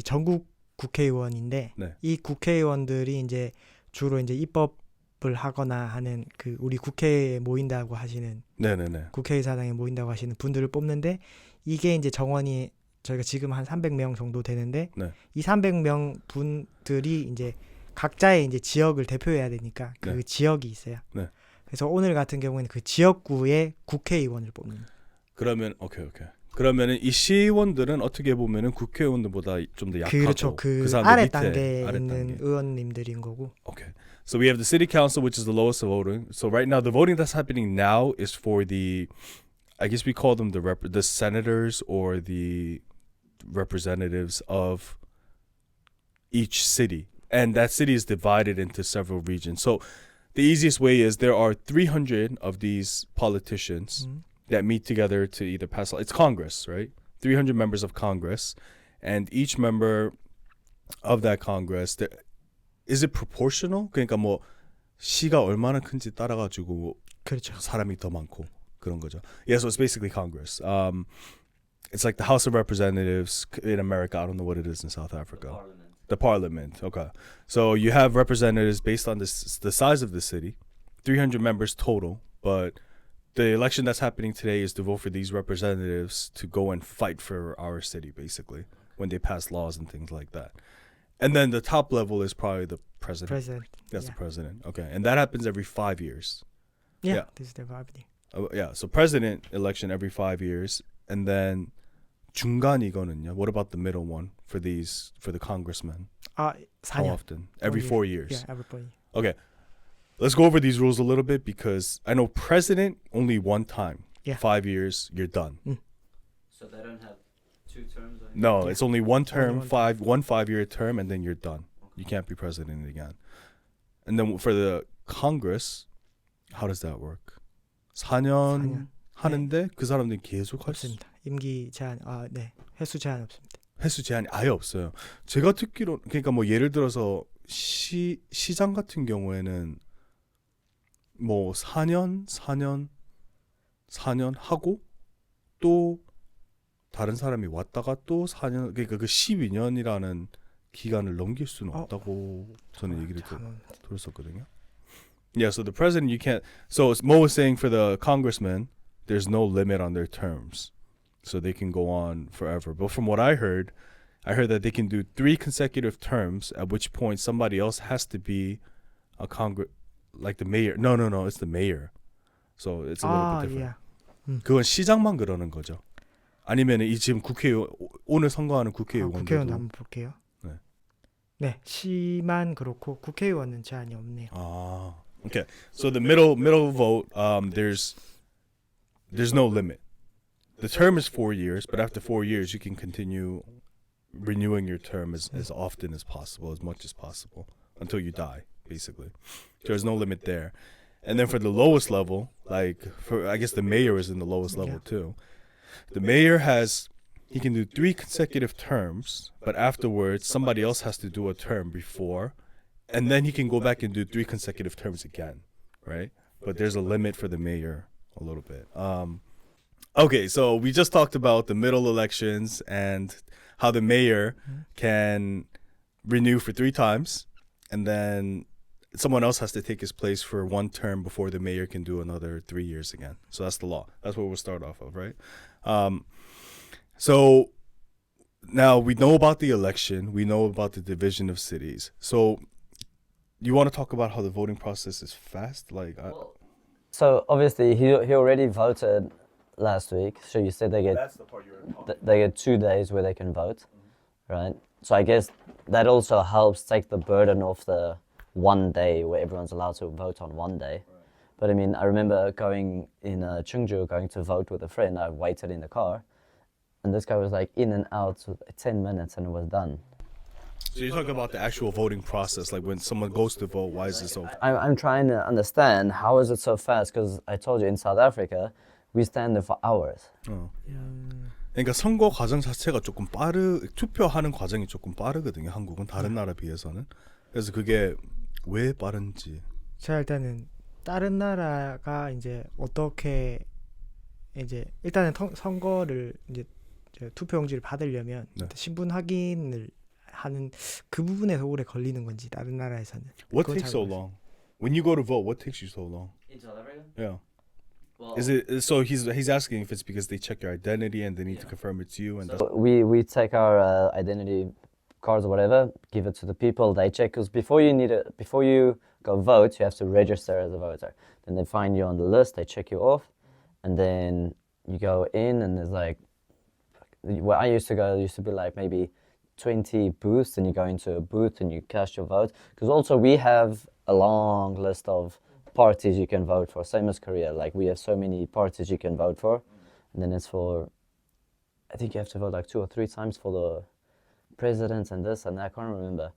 전국 국회의원인데 네. 이 국회의원들이 이제 주로 이제 입법을 하거나 하는 그 우리 국회에 모인다고 하시는 네네네. 국회의사당에 모인다고 하시는 분들을 뽑는데 이게 이제 정원이 저희가 지금 한 300명 정도 되는데 네. 이 300명 분들이 이제 각자의 이제 지역을 대표해야 되니까 그 네. 지역이 있어요. 네. 그래서 오늘 같은 경우에는 그 지역구의 국회의원을 뽑는. 그러면 오케이. 그러면은 이 시의원들은 어떻게 보면은 국회의원들보다 좀 더 약하고 그렇죠. 그 사람들 아래 밑에, 단계에 아래 있는 단계. 의원님들인 거고. Okay. So we have the city council, which is the lowest voting. So right now, the voting that's happening now is for the, I guess we call them the senators or the representatives of each city. And that city is divided into several regions. So the easiest way is there are 300 of these politicians that meet together to either pass. It's Congress, right? 300 members of Congress. And each member of that Congress, is it proportional? 그러니까 뭐 시가 얼마나 큰지 따라가지고 그렇죠. 사람이 더 많고 그런 거죠. Yeah, so it's basically Congress. It's like the House of Representatives in America. I don't know what it is in South Africa. The Parliament. Okay. So you have representatives based on the size of the city, 300 members total. But the election that's happening today is to vote for these representatives to go and fight for our city, basically, when they pass laws and things like that. And then the top level is probably the president. President. That's yeah. the president. Okay. And that happens every 5 years. Yeah, Yeah. this is the happening. Yeah. So president election every 5 years. And then 중간이거든요. What about the middle one for the congressmen? How 4년. often? Every 4 years. Yeah, every 4 years. Okay. Let's go over these rules a little bit because I know president only one time. Yeah. 5 years, you're done. So they don't have 2 terms? Or No, it's only one term, Only one 5-year term, and then you're done. You can't be president again. And then for the Congress, how does that work? 4년 4년. 하는데 그 사람들이 계속 할 수 없습니다. 임기 제한 네. 횟수 제한 없습니다. 횟수 제한이 아예 없어요. 제가 듣기로 그러니까 뭐 예를 들어서 시장 같은 경우에는 뭐 4년 하고 또 다른 사람이 왔다가 또 4년 그러니까 그 12년이라는 기간을 넘길 수는 없다고 저는 얘기를 들었었거든요. Yeah, so the president you can't. So Mo was saying for the congressmen, there's no limit on their terms, so they can go on forever. But from what I heard that they can do 3 consecutive terms, at which point somebody else has to be a like the mayor. No, it's the mayor. So it's a little bit different. Yeah. 그건 시장만 그러는 거죠. 아니면 이 지금 국회의원 오늘 선거하는 국회의원들도 국회의원 한번 볼게요. 네. 네, 시만 그렇고 국회의원은 제한이 없네요. Okay. So the middle vote, there's no limit. The term is 4 years, but after 4 years, you can continue renewing your term as often as possible, as much as possible, until you die, basically. There's no limit there. And then for the lowest level, like I guess the mayor is in the lowest level too. The mayor he can do 3 consecutive terms, but afterwards somebody else has to do a term before, and then he can go back and do 3 consecutive terms again, right? But there's a limit for the mayor a little bit. Okay, so we just talked about the middle elections and how the mayor can renew for 3 times, and then someone else has to take his place for 1 term before the mayor can do another 3 years again. So that's the law. That's what we'll start off of, right? So now we know about the election. We know about the division of cities. So you want to talk about how the voting process is fast? So obviously he already voted last week. So you said they get That's the part you're talking they get 2 days where they can vote, right? So I guess that also helps take the burden off the 1 day where everyone's allowed to vote on 1 day. But I mean, I remember going in Chungju, going to vote with a friend. I waited in the car, and this guy was like in and out with 10 minutes, and it was done. So you're talking about the actual voting process, like when someone goes to vote, why is it so? I'm trying to understand how is it so fast? Because I told you in South Africa, we stand there for hours. 그러니까 선거 과정 자체가 조금 투표하는 과정이 조금 빠르거든요. 한국은 다른 나라 비해서는. 그래서 그게 왜 빠른지. 제가 일단은 다른 나라가 이제 어떻게 이제 일단은 선거를 이제 투표용지를 받으려면 네. 신분 확인을 하는 그 부분에서 오래 걸리는 건지 다른 나라에서는. What 그건 takes 잘 so 모르겠어요. long? When you go to vote, what takes you so long? In South Africa? Yeah. Well, Is it so? He's asking if it's because they check your identity and they need to confirm it's you, and we take our identity cards or whatever, give it to the people. They check because before you go vote, you have to register as a voter. Then they find you on the list. They check you off, and then you go in, and there's like where I used to go. There used to be like maybe 20 booths, and you go into a booth and you cast your vote. Because also we have a long list of parties you can vote for, same as Korea. Like we have so many parties you can vote for, and then it's for, I think you have to vote like 2 or 3 times for the president and this and that. I can't remember,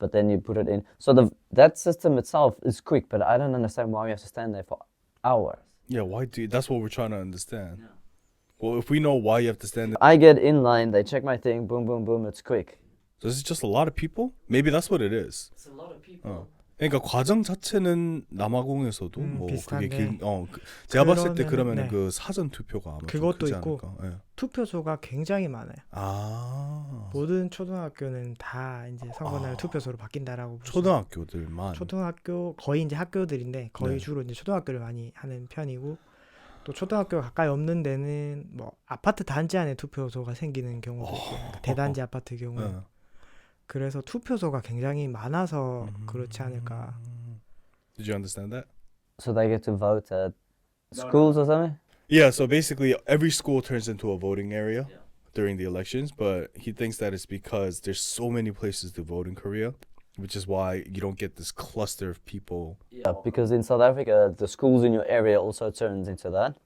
but then you put it in. So that system itself is quick, but I don't understand why you have to stand there for hours. yeah, why do? That's what we're trying to understand. Well, if we know why you have to stand there, I get in line, they check my thing, boom, boom, boom, it's quick. so is it just a lot of people? Maybe that's what it is. It's a lot of people. 그러니까 과정 자체는 남아공에서도 뭐 비슷한데. 그게 제가 봤을 때 그러면 네. 그 사전 투표가 아마 좀 그것도 크지 있고. 않을까. 예. 투표소가 굉장히 많아요. 아 모든 초등학교는 다 이제 선거날 투표소로 바뀐다라고 보시면 초등학교들만. 초등학교 거의 이제 학교들인데 거의 네. 주로 이제 초등학교를 많이 하는 편이고 또 초등학교 가까이 없는 데는 뭐 아파트 단지 안에 투표소가 생기는 경우도 있고 그러니까 대단지 아파트 경우에 예. 그래서 투표소가 굉장히 많아서 그렇지 않을까. Did you understand that? So they get to vote at schools or something? Yeah, so basically every school turns into a voting area during the elections, but he thinks that it's because there's so many places to vote in Korea, which is why you don't get this cluster of people. Yeah, because in South Africa, the schools in your area also turns into that.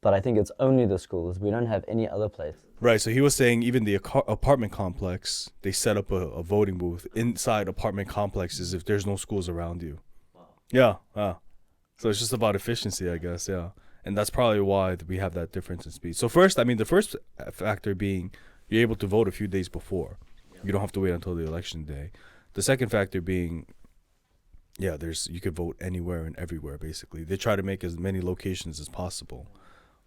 But I think it's only the schools. We don't have any other place. Right, so he was saying even the apartment complex, they set up a voting booth inside apartment complexes if there's no schools around you. Yeah, so it's just about efficiency, I guess, yeah. And that's probably why we have that difference in speed. So first, I mean, the first factor being you're able to vote a few days before. You don't have to wait until the election day. The second factor being, yeah, you could vote anywhere and everywhere, basically. They try to make as many locations as possible.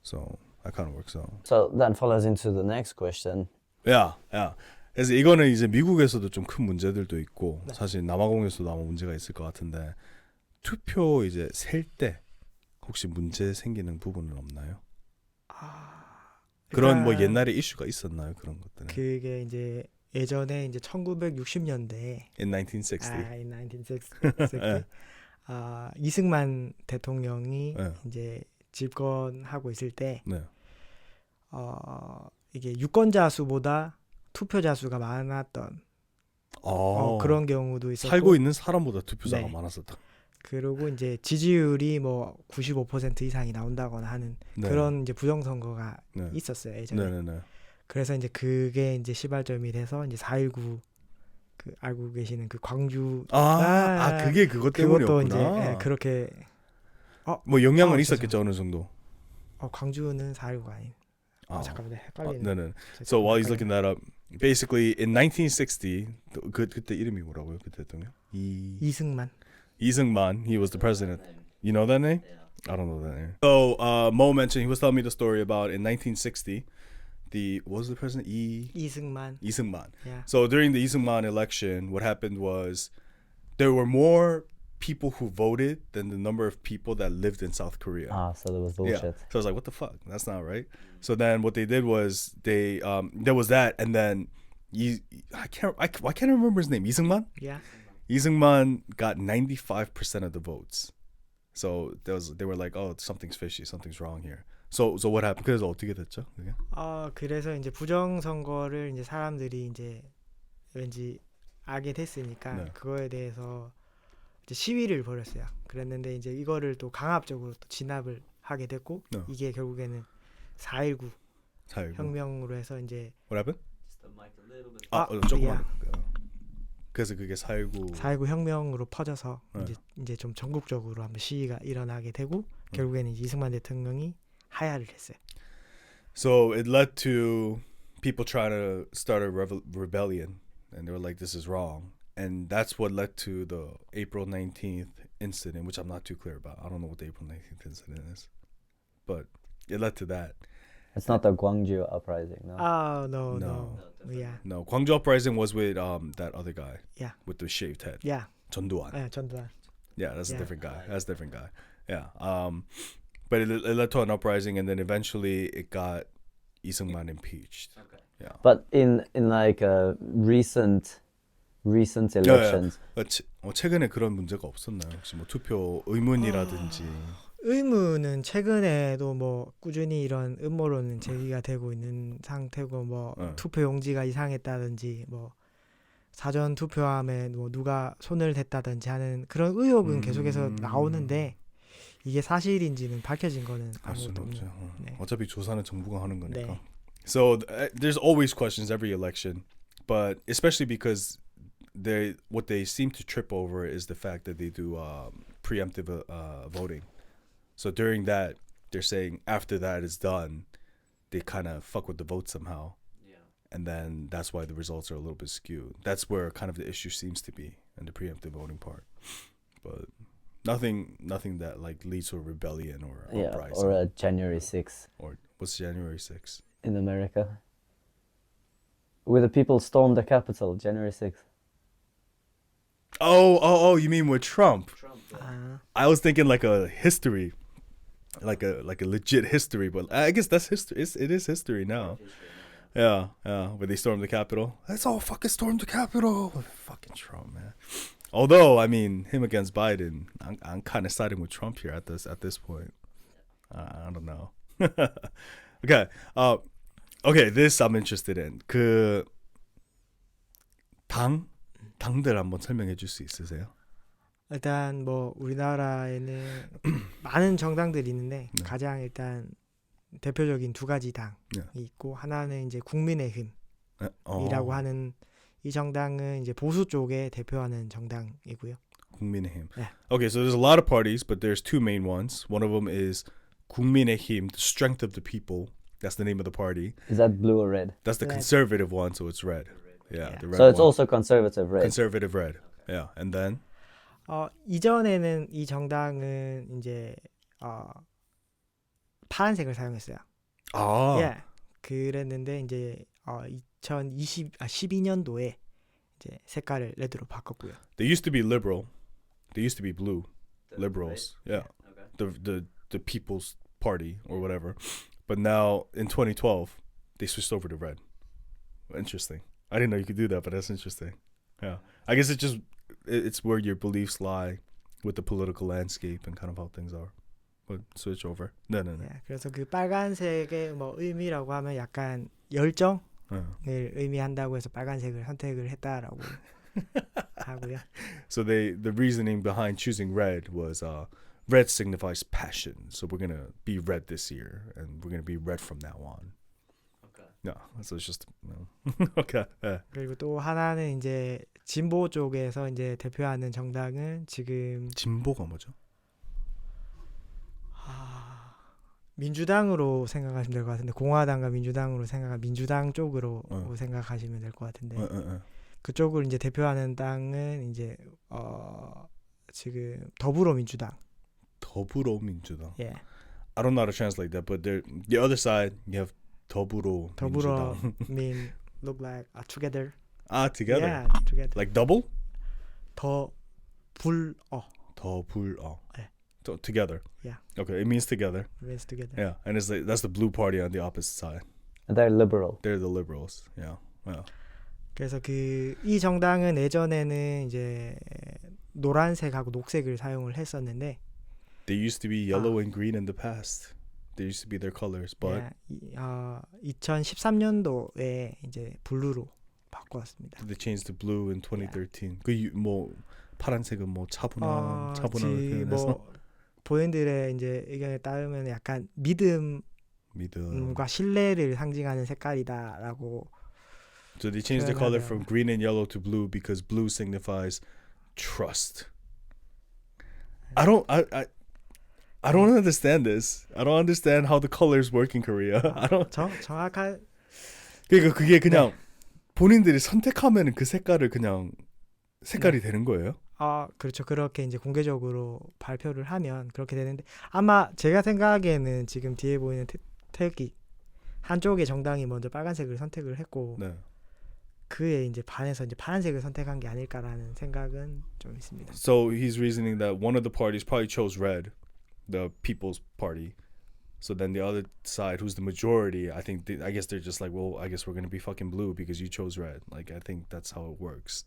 So that kind of works out. So that follows into the next question. 야. 그래서 이거는 이제 미국에서도 좀 큰 문제들도 있고 사실 남아공에서도 아마 문제가 있을 것 같은데 투표 이제 셀 때 혹시 문제 생기는 부분은 없나요? 그런 뭐 일단 옛날에 이슈가 있었나요? 그런 것들은. 그게 이제 예전에 이제 1960년대에 In 1960. in 1960 이승만 대통령이 네. 이제 집권하고 있을 때 네. 이게 유권자 수보다 투표자 수가 많았던 그런 경우도 있었고 살고 있는 사람보다 투표자가 네. 많았었다. 그리고 이제 지지율이 뭐 95% 이상이 나온다거나 하는 네. 그런 이제 부정선거가 네. 있었어요 예전에. 네네네. 그래서 이제 그게 이제 시발점이 돼서 이제 4.19 그 알고 계시는 그 광주 그게 그것 때문이었구나. 그것도 이제 그렇게 뭐 영향은 아, 있었겠죠 어느 정도. 광주는 4.19가 아닌. 잠깐만요. 헷갈리네. 네네. So while he's looking that up, basically in 1960, 그때 이름이 뭐라고요? 그 대통령? 이승만. 이승만. He was the president. You know that name? I don't know that name. So Mo mentioned he was telling me the story about in 1960, what was the president? 이승만. 이승만. Yeah. So during the Iseungman election, what happened was there were more people who voted than the number of people that lived in South Korea. So there was bullshit. Yeah. So I was like, what the fuck? That's not right. So then what they did was they there was that, and then I can't remember his name. 이승만? Yeah. 이승만 got 95% of the votes. So they were like, oh, something's fishy, something's wrong here. So what happened? 그래서 어떻게 됐죠? 그게? 그래서 이제 부정 선거를 이제 사람들이 이제 왠지 알게 됐으니까 네. 그거에 대해서 이제 시위를 벌였어요. 그랬는데 이제 이거를 또 강압적으로 또 진압을 하게 됐고 이게 결국에는 4.19 4.19. 혁명으로 해서 이제 What happened? 아, 조금만. 야. 그래서 그게 4.19. 4.19 혁명으로 퍼져서 네. 이제 좀 전국적으로 한번 시위가 일어나게 되고 결국에는 이제 이승만 대통령이 하야를 했어요. So it led to people trying to start a rebellion, and they were like, "This is wrong," and that's what led to the April 19th incident, which I'm not too clear about. I don't know what the April 19th incident is, but it led to that. It's not the Gwangju uprising, no. Oh no. No. Yeah. No, Gwangju uprising was with that other guy. Yeah. With the shaved head. Yeah. 전두환. 네, 전두환. Yeah, that's a Yeah. different guy. That's a different guy. Yeah. But it led to an uprising, and then eventually it got Isungman impeached. Yeah. But in like recent elections, 최근에 그런 문제가 없었나요? 혹시 뭐 투표 의문이라든지. 의문은 최근에도 뭐 꾸준히 이런 음모론은 제기가 되고 있는 상태고 뭐 투표 용지가 이상했다든지 뭐 사전 투표함에 뭐 누가 손을 댔다든지 하는 그런 의혹은 계속해서 나오는데 이게 사실인지는 밝혀진 거는 알 수는 아무것도 없죠. 없는. 네. 어차피 조사는 정부가 하는 거니까. 네. So there's always questions every election, but especially because what they seem to trip over is the fact that they do preemptive voting. So during that, they're saying after that is done, they kind of fuck with the vote somehow. And then that's why the results are a little bit skewed. That's where kind of the issue seems to be in the preemptive voting part. But nothing that like leads to a rebellion or uprising. or a January 6th Or what's January 6th? in America, where the people stormed the Capitol, January 6th. Oh, you mean with Trump? 아, I was thinking like a history, like a legit history, but I guess that's history. It is history now. Yeah. Where they stormed the Capitol. Let's all fucking storm the Capitol. Fucking Trump, man. Although, I mean, him against Biden, I'm kind of siding with Trump here at this point. I don't know. Okay. Okay. This I'm interested in. 그 당들 한번 설명해 줄 수 있으세요? 일단 뭐 우리나라에는 많은 정당들이 있는데 네. 가장 일단 대표적인 두 가지 당이 네. 있고 하나는 이제 국민의힘이라고 어, 하는 이 정당은 이제 보수 쪽에 대표하는 정당이고요. 국민의힘. Yeah. Okay, so there's a lot of parties, but there's two main ones. One of them is 국민의힘, the strength of the people. That's the name of the party. Is that blue or red? That's the Red. conservative one, so it's red. Yeah, Yeah. the red So it's one. also conservative red. Conservative red. Yeah, and then 이전에는 이 정당은 이제 파란색을 사용했어요. 아, 예. 그랬는데 이제 12년도에 이제 색깔을 레드로 바꿨고요. they used to be liberal. They used to be blue. Liberals. Yeah. The People's Party or whatever. But now in 2012, they switched over to red. Interesting. I didn't know you could do that, but that's interesting. Yeah. I guess it's where your beliefs lie with the political landscape and kind of how things are. But switch over. No. 예. 그래서 그 빨간색의 뭐 의미라고 하면 약간 열정을 의미한다고 해서 빨간색을 선택을 했다라고 하고요. So the reasoning behind choosing red was red signifies passion. So we're gonna be red this year, and we're gonna be red from now on. Okay. Yeah. So it's just okay. Yeah. 그리고 또 하나는 이제 진보 쪽에서 이제 대표하는 정당은 지금 진보가 뭐죠? 민주당으로 생각하시면 될 것 같은데 공화당과 민주당으로 민주당 쪽으로 어. 생각하시면 될 것 같은데 어. 그쪽을 이제 대표하는 당은 이제 지금 더불어민주당. 더불어민주당. 예. I don't know how to translate that, but the other side you have 더불어민주당. 더불어 mean look like together. together. Yeah, together. Like double? 더불어. 더불어. 네. Together. Yeah. Okay, it means together. means together. Yeah, and it's like that's the blue party on the opposite side. And they're liberal. They're the liberals. Yeah. 그래서 이 정당은 예전에는 이제 노란색하고 녹색을 사용을 했었는데 They used to be yellow and green in the past. They used to be their colors, but 2013년도에 이제 블루로 바꿨습니다. they changed to blue in 2013. 뭐 파란색은 뭐 차분함을 표현해서 뭐 본인들의 이제 의견에 따르면 약간 믿음과 믿음. 신뢰를 상징하는 색깔이다라고. So they changed the color 표현하네요. from green and yellow to blue because blue signifies trust. I don't understand this. I don't understand how the colors work in Korea. I don't. 정확한 그러니까 그게 그냥 본인들이 선택하면 그 색깔을 그냥 색깔이 되는 거예요? 그렇죠. 그렇게 이제 공개적으로 발표를 하면 그렇게 되는데 아마 제가 생각하기에는 지금 뒤에 보이는 태극기 한쪽의 정당이 먼저 빨간색을 선택을 했고 네. 그에 이제 반해서 이제 파란색을 선택한 게 아닐까라는 생각은 좀 있습니다. So he's reasoning that one of the parties probably chose red, the People's Party. So then the other side, who's the majority, I guess they're just like, well, I guess we're gonna be fucking blue because you chose red. Like I think that's how it works.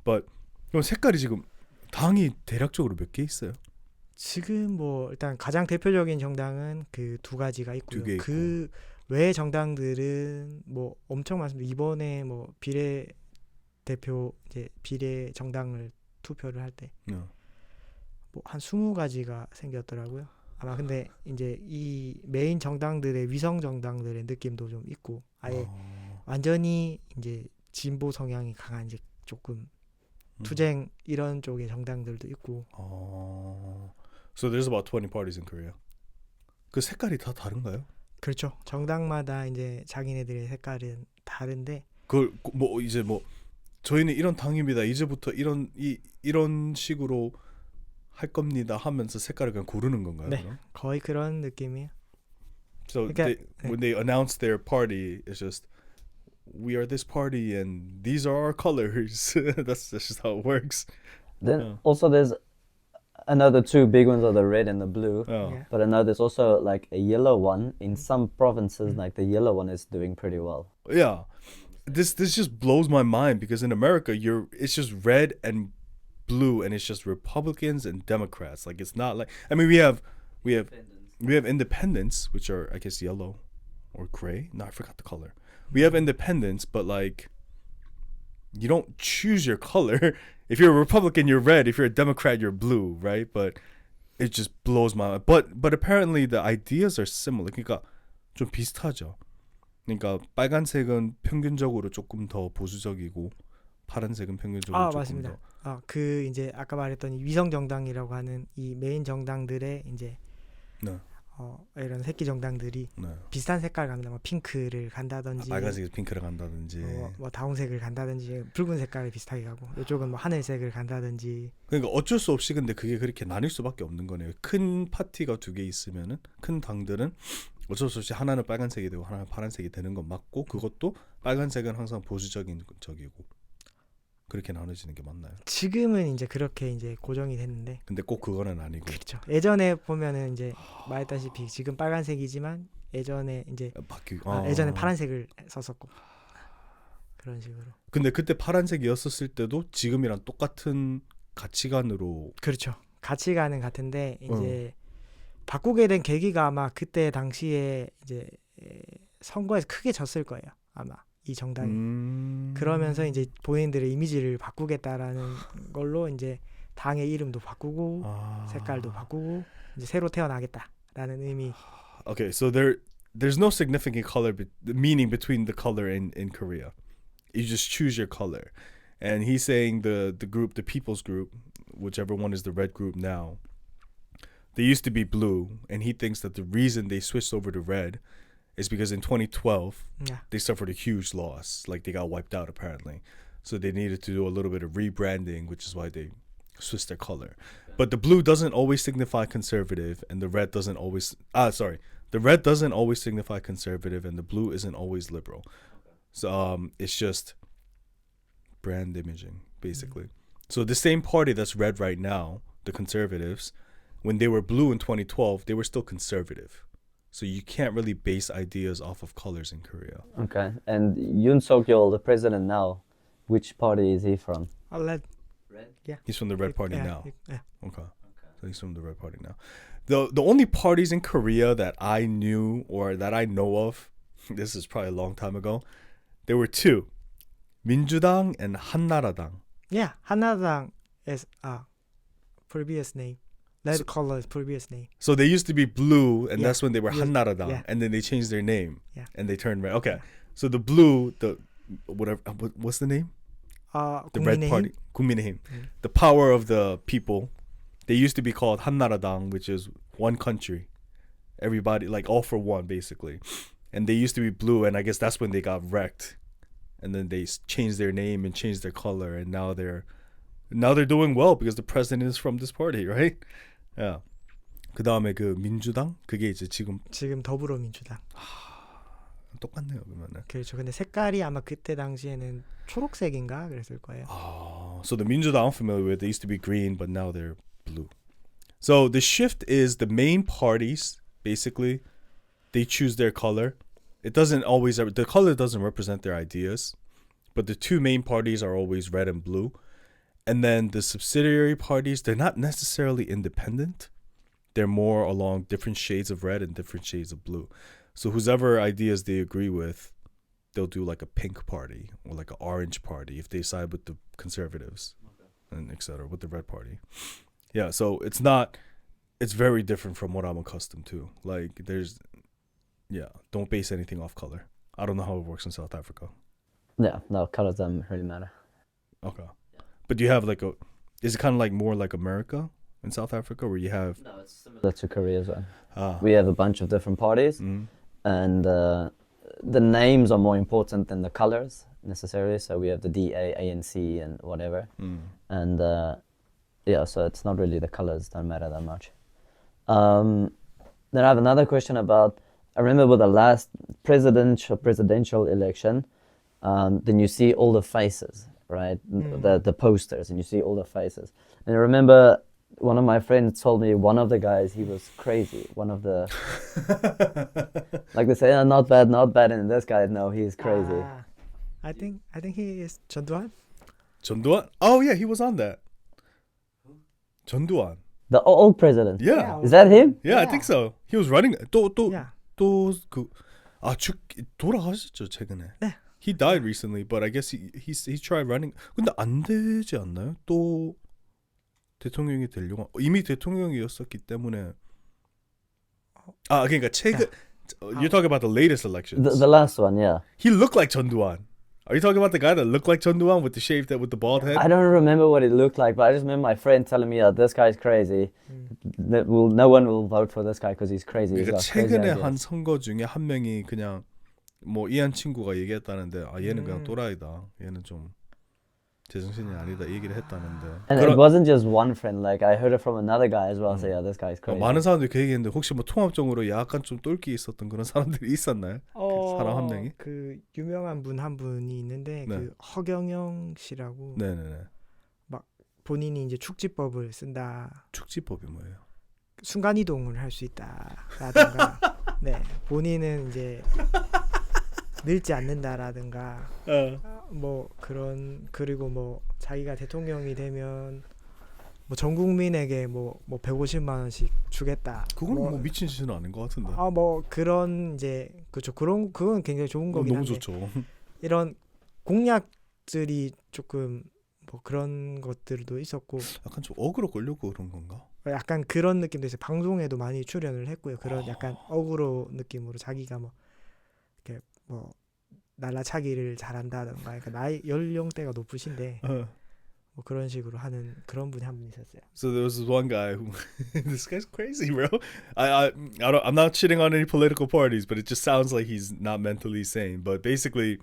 But 그럼 색깔이 지금 당이 대략적으로 몇 개 있어요? 지금 뭐 일단 가장 대표적인 정당은 그 두 가지가 있고요. 두개 있고. 그 외 정당들은 뭐 엄청 많습니다. 이번에 뭐 비례 대표 이제 비례 정당을 투표를 할 때 뭐 한 20가지가 생겼더라고요. 아마 근데 이제 이 메인 정당들의 위성 정당들의 느낌도 좀 있고 아예 완전히 이제 진보 성향이 강한 이제 조금 투쟁 이런 쪽의 정당들도 있고. So there's about 20 parties in Korea. 그 색깔이 다 다른가요? 그렇죠. 정당마다 이제 자기네들의 색깔은 다른데 그걸 뭐 이제 뭐 저희는 이런 당입니다. 이제부터 이런 식으로 할 겁니다 하면서 색깔을 그냥 고르는 건가요? 네. 그럼? 거의 그런 느낌이에요. So 그러니까, when they announce their party, it's just we are this party and these are our colors. That's just how it works. Then also there's another two big ones are the red and the blue. Yeah. But I know there's also like a yellow one in some provinces. Like the yellow one is doing pretty well. Yeah. This just blows my mind because in America it's just red and blue and it's just Republicans and Democrats. Like it's not like I mean we have independents which are I guess yellow or gray. No, I forgot the color. We have independents, but like you don't choose your color. If you're a Republican, you're red. If you're a Democrat, you're blue, right? But it just blows my mind. But apparently the ideas are similar. 그러니까 좀 비슷하죠. 그러니까 빨간색은 평균적으로 조금 더 보수적이고 파란색은 평균적으로 조금 맞습니다. 더. 그 이제 아까 말했던 이 위성 정당이라고 하는 이 메인 정당들의 이제 네. 이런 새끼 정당들이 네. 비슷한 색깔 갑니다. 뭐 핑크를 간다든지 빨간색에서 핑크를 간다든지. 뭐 다홍색을 간다든지 붉은 색깔을 비슷하게 가고 이쪽은 뭐 하늘색을 간다든지. 그러니까 어쩔 수 없이 근데 그게 그렇게 나뉠 수밖에 없는 거네요. 큰 파티가 두 개 있으면은 큰 당들은 어쩔 수 없이 하나는 빨간색이 되고 하나는 파란색이 되는 건 맞고 그것도 빨간색은 항상 보수적인 적이고 그렇게 나눠지는 게 맞나요? 지금은 이제 그렇게 이제 고정이 됐는데. 근데 꼭 그거는 아니고. 그렇죠. 예전에 보면은 이제 말했다시피 지금 빨간색이지만 예전에 이제 예전에 파란색을 썼었고 그런 식으로. 근데 그때 파란색이었었을 때도 지금이랑 똑같은 가치관으로. 그렇죠. 가치관은 같은데 이제 바꾸게 된 계기가 아마 그때 당시에 이제 선거에서 크게 졌을 거예요. 아마 이 정당이. 그러면서 이제 본인들의 이미지를 바꾸겠다라는 걸로 이제 당의 이름도 바꾸고 색깔도 바꾸고 이제 새로 태어나겠다라는 의미. Okay, so there's no significant color meaning between the color in Korea. You just choose your color. And he's saying the group, the People's Group, whichever one is the red group now, they used to be blue, and he thinks that the reason they switched over to red is because in 2012 they suffered a huge loss. Like they got wiped out apparently. So they needed to do a little bit of rebranding, which is why they switched their color. But the blue doesn't always signify conservative, and the red doesn't always the red doesn't always signify conservative, and the blue isn't always liberal. So it's just brand imaging basically. So the same party that's red right now, the conservatives, when they were blue in 2012, they were still conservative. So you can't really base ideas off of colors in Korea. Okay. And Yoon Suk-yeol, the president now, which party is he from? Red. He's from the Red Party now. Yeah. Okay. So he's from the Red Party now. The only parties in Korea that I knew or that I know of, this is probably a long time ago, there were two. 민주당 and 한나라당. Yeah, 한나라당 as previous name. Red color's previous name. So they used to be blue, and Yeah. that's when they were Yes. 한나라당, Yeah. and then they changed their name, Yeah. and they turned red. Okay, so the blue, the whatever, what's the name? The red 국민의힘? party, 국민의힘. The power of the people. They used to be called 한나라당, which is one country, everybody like all for one basically, and they used to be blue, and I guess that's when they got wrecked, and then they changed their name and changed their color, and now they're doing well because the president is from this party, right? Yeah. 그 다음에 그 민주당 그게 이제 지금 지금 더불어민주당. 똑같네요 그러면은. 그렇죠. 근데 색깔이 아마 그때 당시에는 초록색인가 그랬을 거예요. So the 민주당 I'm familiar with, they used to be green, but now they're blue. So the shift is the main parties basically they choose their color. It doesn't always the color doesn't represent their ideas, but the two main parties are always red and blue. And then the subsidiary parties, they're not necessarily independent. They're more along different shades of red and different shades of blue. So whoever ideas they agree with, they'll do like a pink party or like an orange party if they side with the conservatives, and etc. with the red party. Yeah, so it's very different from what I'm accustomed to. Like don't base anything off color. I don't know how it works in South Africa. Yeah, no, colors don't really matter. Okay. But do you have like is it kind of like more like America in South Africa where you have No, it's similar to Korea as well. ah We have a bunch of different parties, mm, and the names are more important than the colors necessarily. So we have the DA, ANC, and whatever. And yeah, so it's not really the colors don't matter that much. Then I have another question about. I remember with the last presidential election, then you see all the faces, right? The posters, and you see all the faces. And I remember one of my friends told me one of the guys, he was crazy. One of the like they say, not bad, and this guy, no, he's crazy. I think he is 전두환. 전두환? Oh yeah, he was on that. 전두환. The old president. Yeah. Is that him? Yeah, I think so. He was running Yeah. 돌아가셨죠 최근에. 네. He died recently, but I guess he tried running. 근데 안 되지 않나요? 또 대통령이 되려고 이미 대통령이었었기 때문에. 그러니까 최근 you're talking about the latest elections. The last one, yeah. He looked like 전두환. Are you talking about the guy that looked like 전두환 with the shaved head with the bald head? I don't remember what it looked like, but I just remember my friend telling me, this guy's crazy. No one will vote for this guy because he's crazy. He's 그러니까 got crazy 최근에 ideas. 한 선거 중에 한 명이 그냥 뭐 이한 친구가 얘기했다는데 얘는 그냥 또라이다. 얘는 좀 제정신이 아니다 이 얘기를 했다는데. And it wasn't just one friend. Like I heard it from another guy as well. Say, yeah, this guy's crazy. 많은 사람들이 그 얘기했는데 혹시 뭐 통합적으로 약간 좀 똘끼 있었던 그런 사람들이 있었나요? 그 사람 한 명이? 그 유명한 분 한 분이 있는데 네. 그 허경영 씨라고 네네네. 본인이 이제 축지법을 쓴다. 축지법이 뭐예요? 순간 이동을 할 수 있다라든가, 네 본인은 이제 늙지 않는다라든가, 뭐 그런 그리고 뭐 자기가 대통령이 되면 뭐 전 국민에게 뭐 150만 원씩 주겠다. 그거는 뭐 미친 짓은 아닌 것 같은데. 뭐 그런 이제 그렇죠. 그건 굉장히 좋은 거긴 너무 한데 좋죠. 이런 공약들이 조금 뭐 그런 것들도 있었고 약간 좀 어그로 끌려고 그런 건가? 약간 그런 느낌도 있어요. 방송에도 많이 출연을 했고요. 그런 약간 어그로 느낌으로 자기가 뭐 이렇게 뭐 날라차기를 잘한다던가, 그러니까 나이 연령대가 높으신데 뭐 그런 식으로 하는 그런 분이 한 분 있었어요. So there was this one guy who this guy's crazy, bro. I'm not shitting on any political parties, but it just sounds like he's not mentally sane. But basically,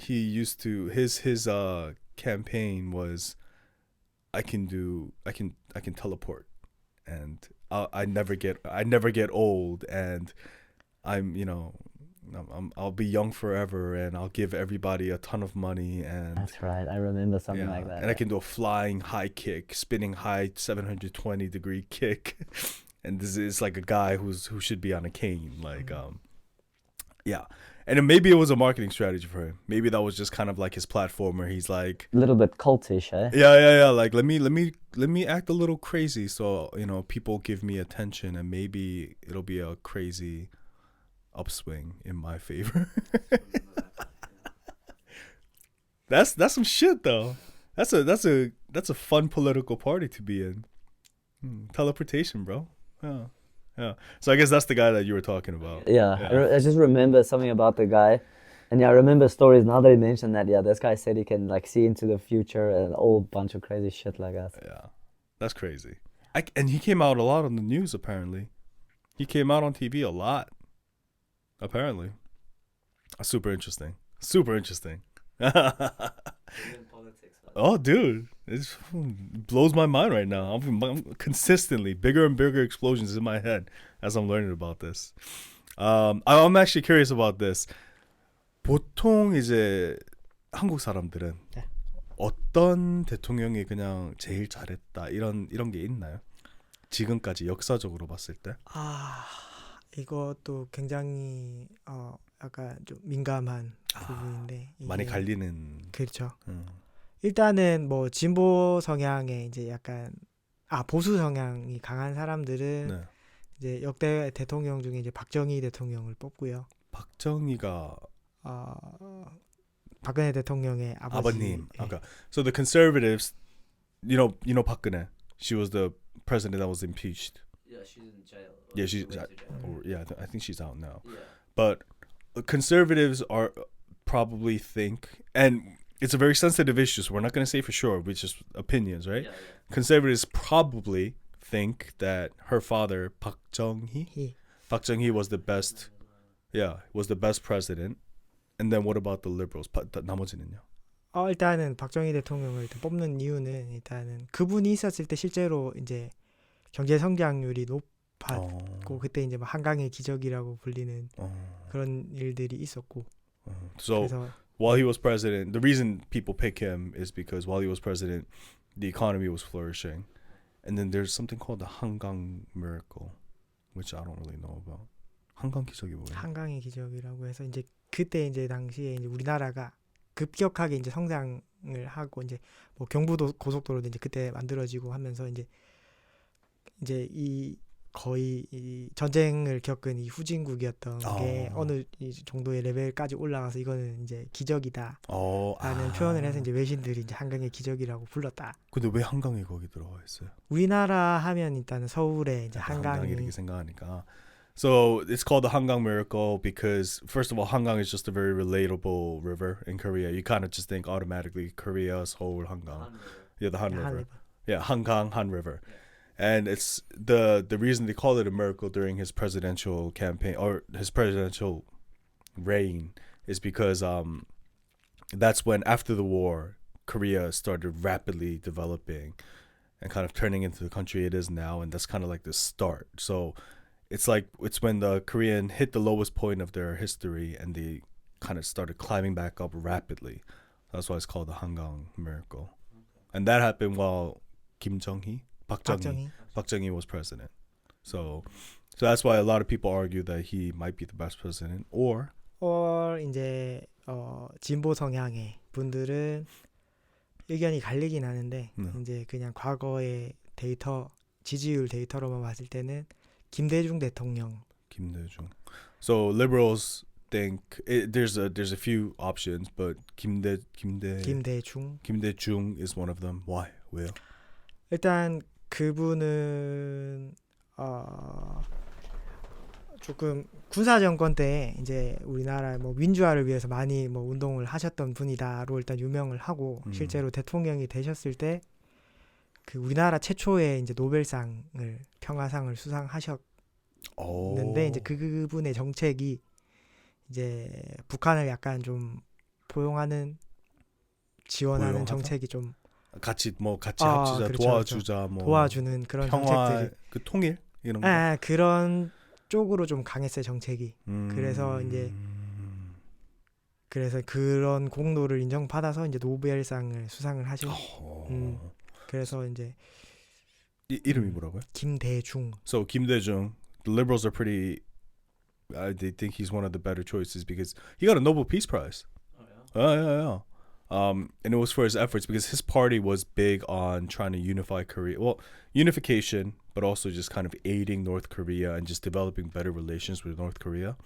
he used to his campaign was, I can teleport, and I never get old, and I'll be young forever, and I'll give everybody a ton of money, and That's right. I remember something like that. and I can do a flying high kick, spinning high 720-degree kick, and this is like a guy who should be on a cane, like yeah. And then maybe it was a marketing strategy for him. Maybe that was just kind of like his platform where he's like, A little bit cultish, eh? yeah. Like let me act a little crazy, so people give me attention, and maybe it'll be a crazy upswing in my favor. That's some shit though. That's a that's a fun political party to be in. Teleportation, bro. Yeah, yeah. So I guess that's the guy that you were talking about. Yeah, I just remember something about the guy. And yeah, I remember stories now that you mentioned that. Yeah, this guy said he can like see into the future and a whole bunch of crazy shit like that. Yeah, that's crazy. And he came out a lot on the news, apparently. He came out on TV a lot, apparently. Super interesting. Super interesting. Oh, dude, it blows my mind right now. I'm consistently bigger and bigger explosions in my head as I'm learning about this. I'm actually curious about this. 보통 이제 한국 사람들은 네. 어떤 대통령이 그냥 제일 잘했다 이런 게 있나요? 지금까지 역사적으로 봤을 때? 이것도 굉장히 약간 좀 민감한 부분인데 많이 이게- 갈리는. 그렇죠. 일단은 뭐 진보 성향의 이제 약간 보수 성향이 강한 사람들은 네. 이제 역대 대통령 중에 이제 박정희 대통령을 뽑고요. 박정희가 박근혜 대통령의 아버님. 예. Okay. So the conservatives, you know 박근혜. She was the president that was impeached. Yeah, she's in jail. Yeah, I think she's out now. But conservatives are probably think, and it's a very sensitive issue, so we're not going to say for sure, which is opinions, right? Conservatives probably think that her father Park Chung-hee was the best, was the best president. And then what about the liberals? 나머지는요? 일단은 박정희 대통령을 일단 뽑는 이유는 일단은 그분이 있었을 때 실제로 이제 경제 성장률이 높았고 그때 이제 막 한강의 기적이라고 불리는 그런 일들이 있었고 So 그래서 while he was president, the reason people pick him is because while he was president, the economy was flourishing. And then there's something called the 한강 miracle, which I don't really know about. 한강 기적이 뭐예요? 한강의 기적이라고 해서 이제 그때 이제 당시에 이제 우리나라가 급격하게 이제 성장을 하고 이제 뭐 경부도 고속도로도 이제 그때 만들어지고 하면서 이제 이 거의 이 전쟁을 겪은 이 후진국이었던 게 어느 이 정도의 레벨까지 올라가서 이거는 이제 기적이다 라는 표현을 해서 이제 외신들이 이제 한강의 기적이라고 불렀다. 근데 왜 한강이 거기 들어가 있어요? 우리나라 하면 일단은 서울에 이제 한강이 이렇게 생각하니까. So it's called the Hangang Miracle because first of all, Hangang is just a very relatable river in Korea. You kind of just think automatically Korea, Seoul, Hangang. Yeah, the Han River. Yeah, Hangang, Han River. And it's the reason they call it a miracle during his presidential campaign or his presidential reign is because that's when after the war Korea started rapidly developing and kind of turning into the country it is now, and that's kind of like the start. So it's when the Korean hit the lowest point of their history and they kind of started climbing back up rapidly. That's why it's called the Hangang Miracle. And that happened while Park Chung-hee was president. So that's why a lot of people argue that he might be the best president. Or 이제 진보 성향의 분들은 의견이 갈리긴 하는데 이제 그냥 과거의 데이터 지지율 데이터로만 봤을 때는 김대중 대통령. So liberals think there's a few options, but 김대중 is one of them. Why? 왜요? 일단 그분은 조금 군사 정권 때 이제 우리나라 뭐 민주화를 위해서 많이 뭐 운동을 하셨던 분이다로 일단 유명을 하고 실제로 대통령이 되셨을 때 그 우리나라 최초의 이제 노벨상을 평화상을 수상하셨는데 이제 그분의 정책이 이제 북한을 약간 좀 지원하는 정책이 좀 같이 합치자, 그렇죠. 도와주는 그런 평화, 정책들이 그 통일 이런 거. 그런 쪽으로 좀 강했어요 정책이. 그래서 그런 공로를 인정받아서 이제 노벨상을 수상을 하신. 그래서 이제 이름이 뭐라고요? 김대중. So 김대중, the liberals are pretty. They think he's one of the better choices because he got a Nobel Peace Prize. Yeah. And it was for his efforts because his party was big on trying to unify Korea. Well, unification, but also just kind of aiding North Korea and just developing better relations with North Korea.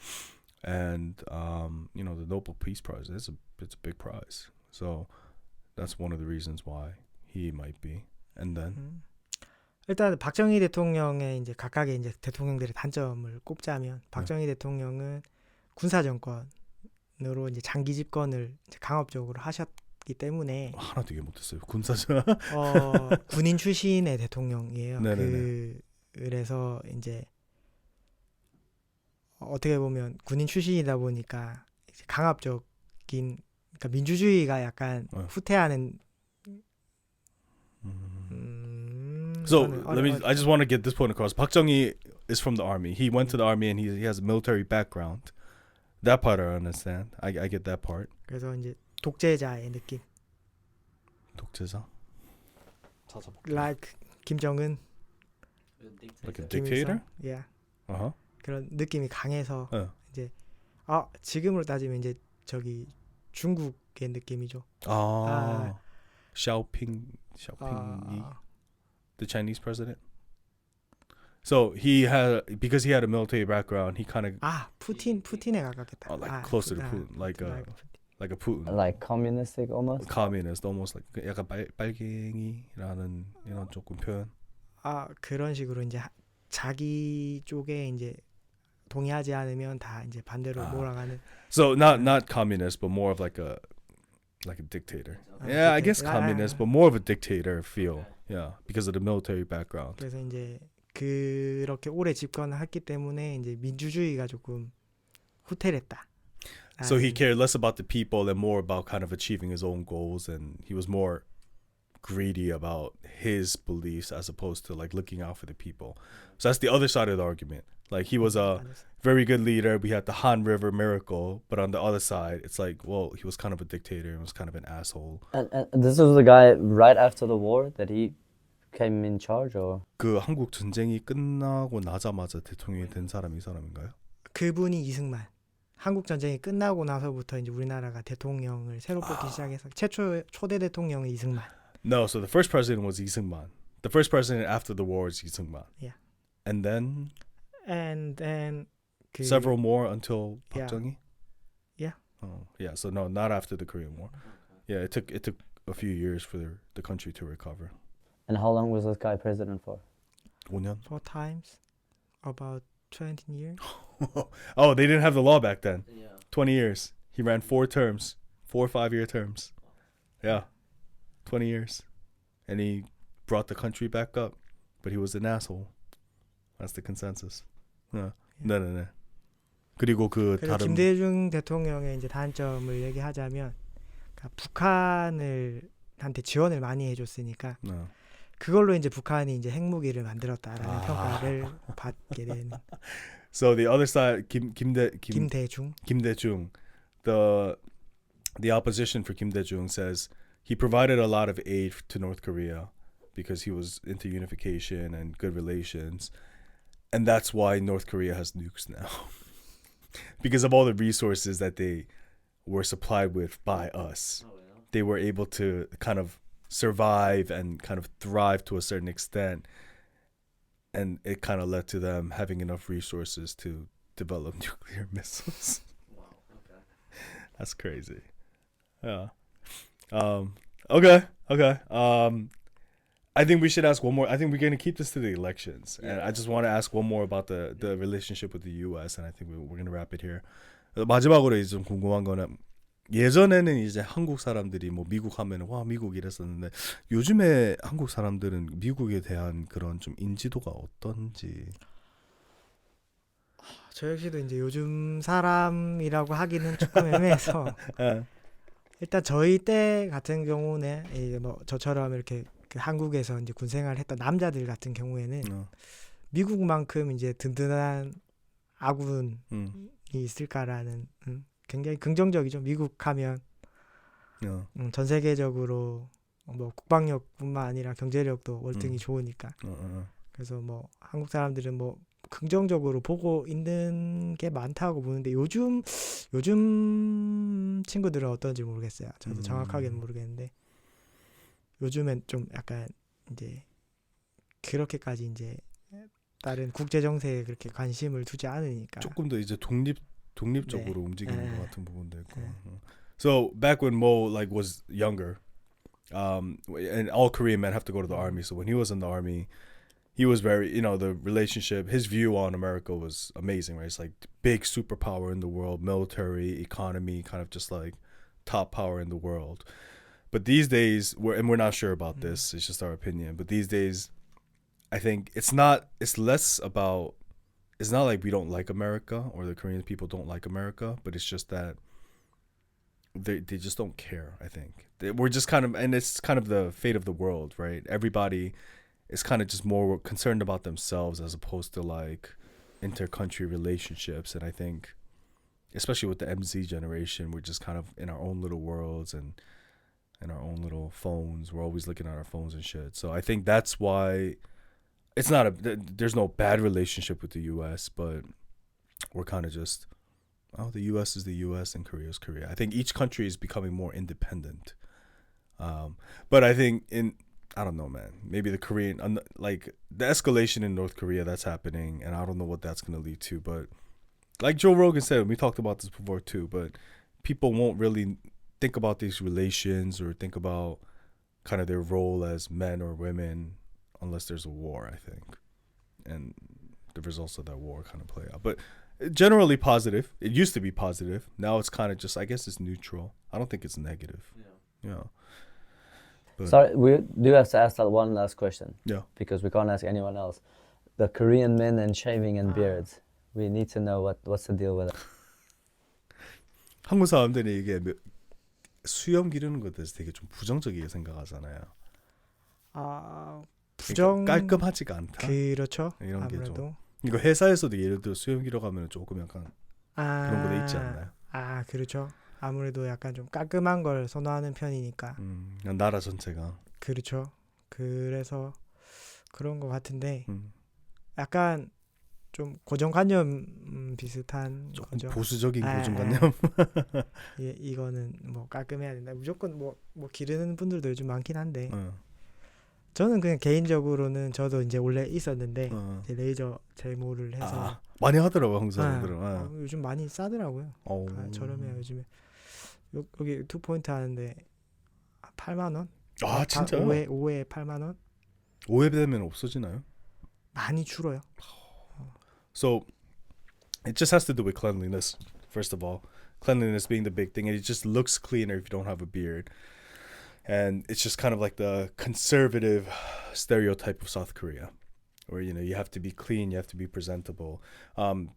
And the Nobel Peace Prize, it's a big prize. So that's one of the reasons why he might be. And then 일단 박정희 대통령의 이제 각각의 이제 대통령들의 단점을 꼽자면 박정희 대통령은 군사 정권으로 이제 장기 집권을 이제 강압적으로 하셨기 때문에 하나도 이해 못했어요. 군사자. 군인 출신의 대통령이에요. 네네네. 그래서 이제 어떻게 보면 군인 출신이다 보니까 이제 강압적인 그러니까 민주주의가 약간 후퇴하는. So I just want to get this point across. Park Chung-hee is from the army. He went to the army and he has a military background. That part I understand. I get that part. 그래서 이제 독재자의 느낌. 독재자. Like 김정은. Like a dictator? Yeah. Uh-huh. 그런 느낌이 강해서 이제 지금으로 따지면 이제 저기 중국의 느낌이죠. Xiaoping, the Chinese president. So because he had a military background, he kind of 푸틴에 가깝겠다. closer to Putin, like a Putin, Like communistic almost. communist, almost like 약간 빨갱이라는 이런 조금 표현. 그런 식으로 이제 자기 쪽에 이제 동의하지 않으면 다 이제 반대로 몰아가는. So not communist, but more of like a dictator. Yeah, I guess communist, but more of a dictator feel. Yeah, because of the military background. 그래서 이제 그렇게 오래 집권을 했기 때문에 이제 민주주의가 조금 후퇴했다. So he cared less about the people and more about kind of achieving his own goals, and he was more greedy about his beliefs as opposed to like looking out for the people. So that's the other side of the argument. Like he was a very good leader. We had the Han River miracle, but on the other side, it's like, well, he was kind of a dictator and was kind of an asshole. And this was the guy right after the war that he came in charge, or? 그 한국 전쟁이 끝나고 나자마자 대통령이 된 사람이 이 사람인가요? 그분이 이승만. 한국 전쟁이 끝나고 나서부터 이제 우리나라가 대통령을 새로 뽑기 시작해서 초대 대통령은 이승만. No, so the first president was Lee Seung-man. The first president after the war is Lee Seung-man. Yeah. And then several more until Park Yeah. Chung-hee? Yeah. Oh, yeah. So no, not after the Korean War. Yeah, it took a few years for the country to recover. And how long was this guy president for? 5년? 4 times, about 20 years. Oh, they didn't have the law back then. 20 years. He ran 4 terms, 4 5-year terms. Yeah, 20 years. And he brought the country back up, but he was an asshole. That's the consensus. 네. 그리고 그 그래서 다른 김대중 대통령의 이제 단점을 얘기하자면 그러니까 북한한테 지원을 많이 해줬으니까 그걸로 이제 북한이 이제 핵무기를 만들었다라는 평가를 받게 되는. So the other side, 김대중. The opposition for Kim Dae-jung says he provided a lot of aid to North Korea because he was into unification and good relations. And that's why North Korea has nukes now. Because of all the resources that they were supplied with by us. They were able to kind of survive and kind of thrive to a certain extent. And it kind of led to them having enough resources to develop nuclear missiles. That's crazy. Yeah. Okay. I think we should ask one more. I think we're going to keep this to the elections. And I just want to ask one more about the relationship with the U.S. And I think we're going to wrap it here. 마지막으로 이제 좀 궁금한 거는 예전에는 이제 한국 사람들이 뭐 미국 하면 와 미국 이랬었는데 요즘에 한국 사람들은 미국에 대한 그런 좀 인지도가 어떤지. 저 역시도 이제 요즘 사람이라고 하기는 조금 애매해서 일단 저희 때 같은 경우는 이제 뭐 저처럼 이렇게 그 한국에서 이제 군생활을 했던 남자들 같은 경우에는 미국만큼 이제 든든한 아군이 있을까라는 굉장히 긍정적이죠. 미국 하면 전 세계적으로 뭐 국방력뿐만 아니라 경제력도 월등히 좋으니까. 그래서 뭐 한국 사람들은 뭐 긍정적으로 보고 있는 게 많다고 보는데 요즘 친구들은 어떤지 모르겠어요. 저도 정확하게는 모르겠는데 요즘엔 좀 약간 이제 그렇게까지 이제 다른 국제 정세에 그렇게 관심을 두지 않으니까 조금 더 이제 독립적으로 움직이는 것 같은 부분도 있고. So back when Mo like was younger, and all Korean men have to go to the army. So when he was in the army, he was very, the relationship, his view on America was amazing, right? It's like big superpower in the world, military, economy, kind of just like top power in the world. But these days, we're not sure about this. It's just our opinion. But these days, I think it's less about, it's not like we don't like America or the Korean people don't like America, but it's just that they just don't care, I think. We're just kind of, and it's kind of the fate of the world, right? Everybody is kind of just more concerned about themselves as opposed to like inter-country relationships. And I think, especially with the MZ generation, we're just kind of in our own little worlds and in our own little phones. We're always looking at our phones and shit. So I think that's why it's not there's no bad relationship with the US, but we're kind of just, the US is the US and Korea is Korea. I think each country is becoming more independent. But I think I don't know, man. Maybe the Korean, like the escalation in North Korea that's happening, and I don't know what that's going to lead to. But like Joe Rogan said, we talked about this before too, but people won't really think about these relations or think about kind of their role as men or women unless there's a war, I think. And the results of that war kind of play out. But generally positive. It used to be positive. Now it's kind of just, I guess it's neutral. I don't think it's negative. Yeah. But Sorry, we do have to ask that one last question. Yeah. Because we can't ask anyone else. The Korean men and shaving and beards. We need to know what's the deal with it. 한국 사람들이 이게 수염 기르는 것에 대해서 되게 좀 부정적이게 생각하잖아요. 부정 깔끔하지가 않다. 그렇죠. 이런 게 아무래도. 좀. 이거 회사에서도 예를 들어 수염 길어가면 조금 약간 그런 거 돼 있지 않나요? 그렇죠. 아무래도 약간 좀 깔끔한 걸 선호하는 편이니까. 나라 전체가. 그렇죠. 그래서 그런 것 같은데 음. 약간 좀 고정관념 비슷한 조금 거죠. 보수적인 고정관념. 이거는 뭐 깔끔해야 된다. 무조건 뭐 기르는 분들도 요즘 많긴 한데 저는 그냥 개인적으로는 저도 이제 원래 있었는데 이제 레이저 제모를 해서 많이 하더라고요, 한국 사람들은. 요즘 많이 싸더라고요. 저렴해요 요즘에. 여기 2포인트 하는데 8만 원? 진짜요? 5회 8만 원? 오해되면 없어지나요? 많이 줄어요. So it just has to do with cleanliness, first of all. Cleanliness being the big thing, and it just looks cleaner if you don't have a beard. And it's just kind of like the conservative stereotype of South Korea, where you have to be clean, you have to be presentable.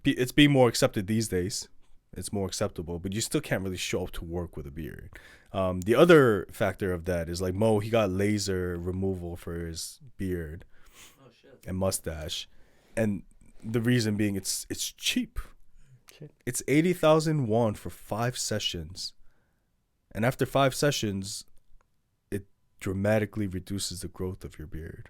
It's being more accepted these days. It's more acceptable, but you still can't really show up to work with a beard. The other factor of that is like Mo, he got laser removal for his beard and mustache, and the reason being it's cheap. It's 80,000 won for 5 sessions, and after 5 sessions, it dramatically reduces the growth of your beard.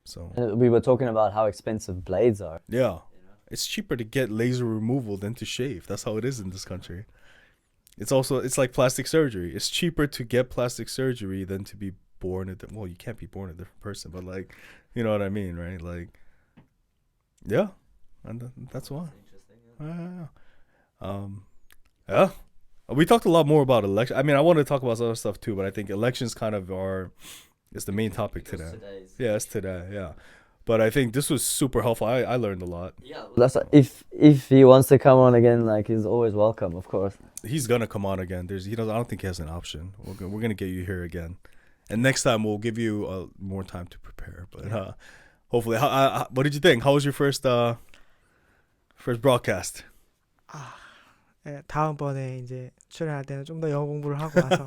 So We were talking about how expensive blades are. yeah. It's cheaper to get laser removal than to shave. That's how it is in this country. It's like plastic surgery. It's cheaper to get plastic surgery than to be born well, you can't be born a different person, but like, you know what I mean, right? Like, yeah, and that's why. Yeah. We talked a lot more about election. I mean, I want to talk about other stuff too, but I think elections kind of is the main topic today. Yeah, it's today. Yeah. But I think this was super helpful. I learned a lot. Yeah. If he wants to come on again, like he's always welcome, of course. He's gonna come on again. I don't think he has an option. We're gonna get you here again, and next time we'll give you more time to prepare. But hopefully, what did you think? How was your first broadcast? 네, 다음번에 이제 출연할 때는 좀 더 영어 공부를 하고 와서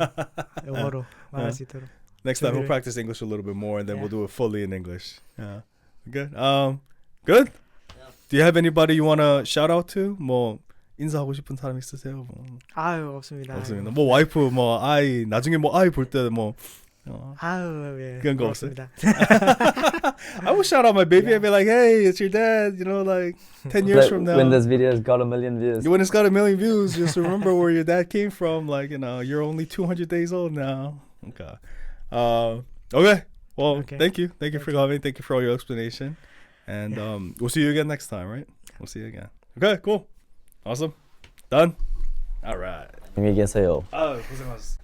영어로 말할 수 있도록. Next time we'll practice English a little bit more, and then we'll do it fully in English. Yeah. Good. Good. Do you have anybody you wanna shout out to? 뭐 인사하고 싶은 사람 있으세요? 없습니다. 없습니다. 뭐 와이프 아이 나중에 아이 볼 때 예. 그런 거 없습니다. I will shout out my baby. I'd be like, hey, it's your dad. Like 10 years from now. When this video's got 1 million views. When it's got 1 million views, just remember where your dad came from. Like, you're only 200 days old now. Okay. Okay. Well, Okay. thank you. Thank you for coming. Thank you for all your explanation. And we'll see you again next time, right? We'll see you again. Okay, cool. Awesome. Done. All right. 안녕히 계세요.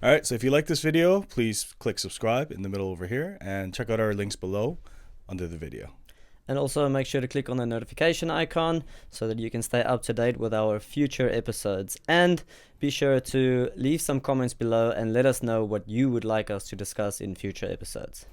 Alright, so if you like this video, please click subscribe in the middle over here and check out our links below under the video. And also make sure to click on the notification icon so that you can stay up to date with our future episodes. And be sure to leave some comments below and let us know what you would like us to discuss in future episodes.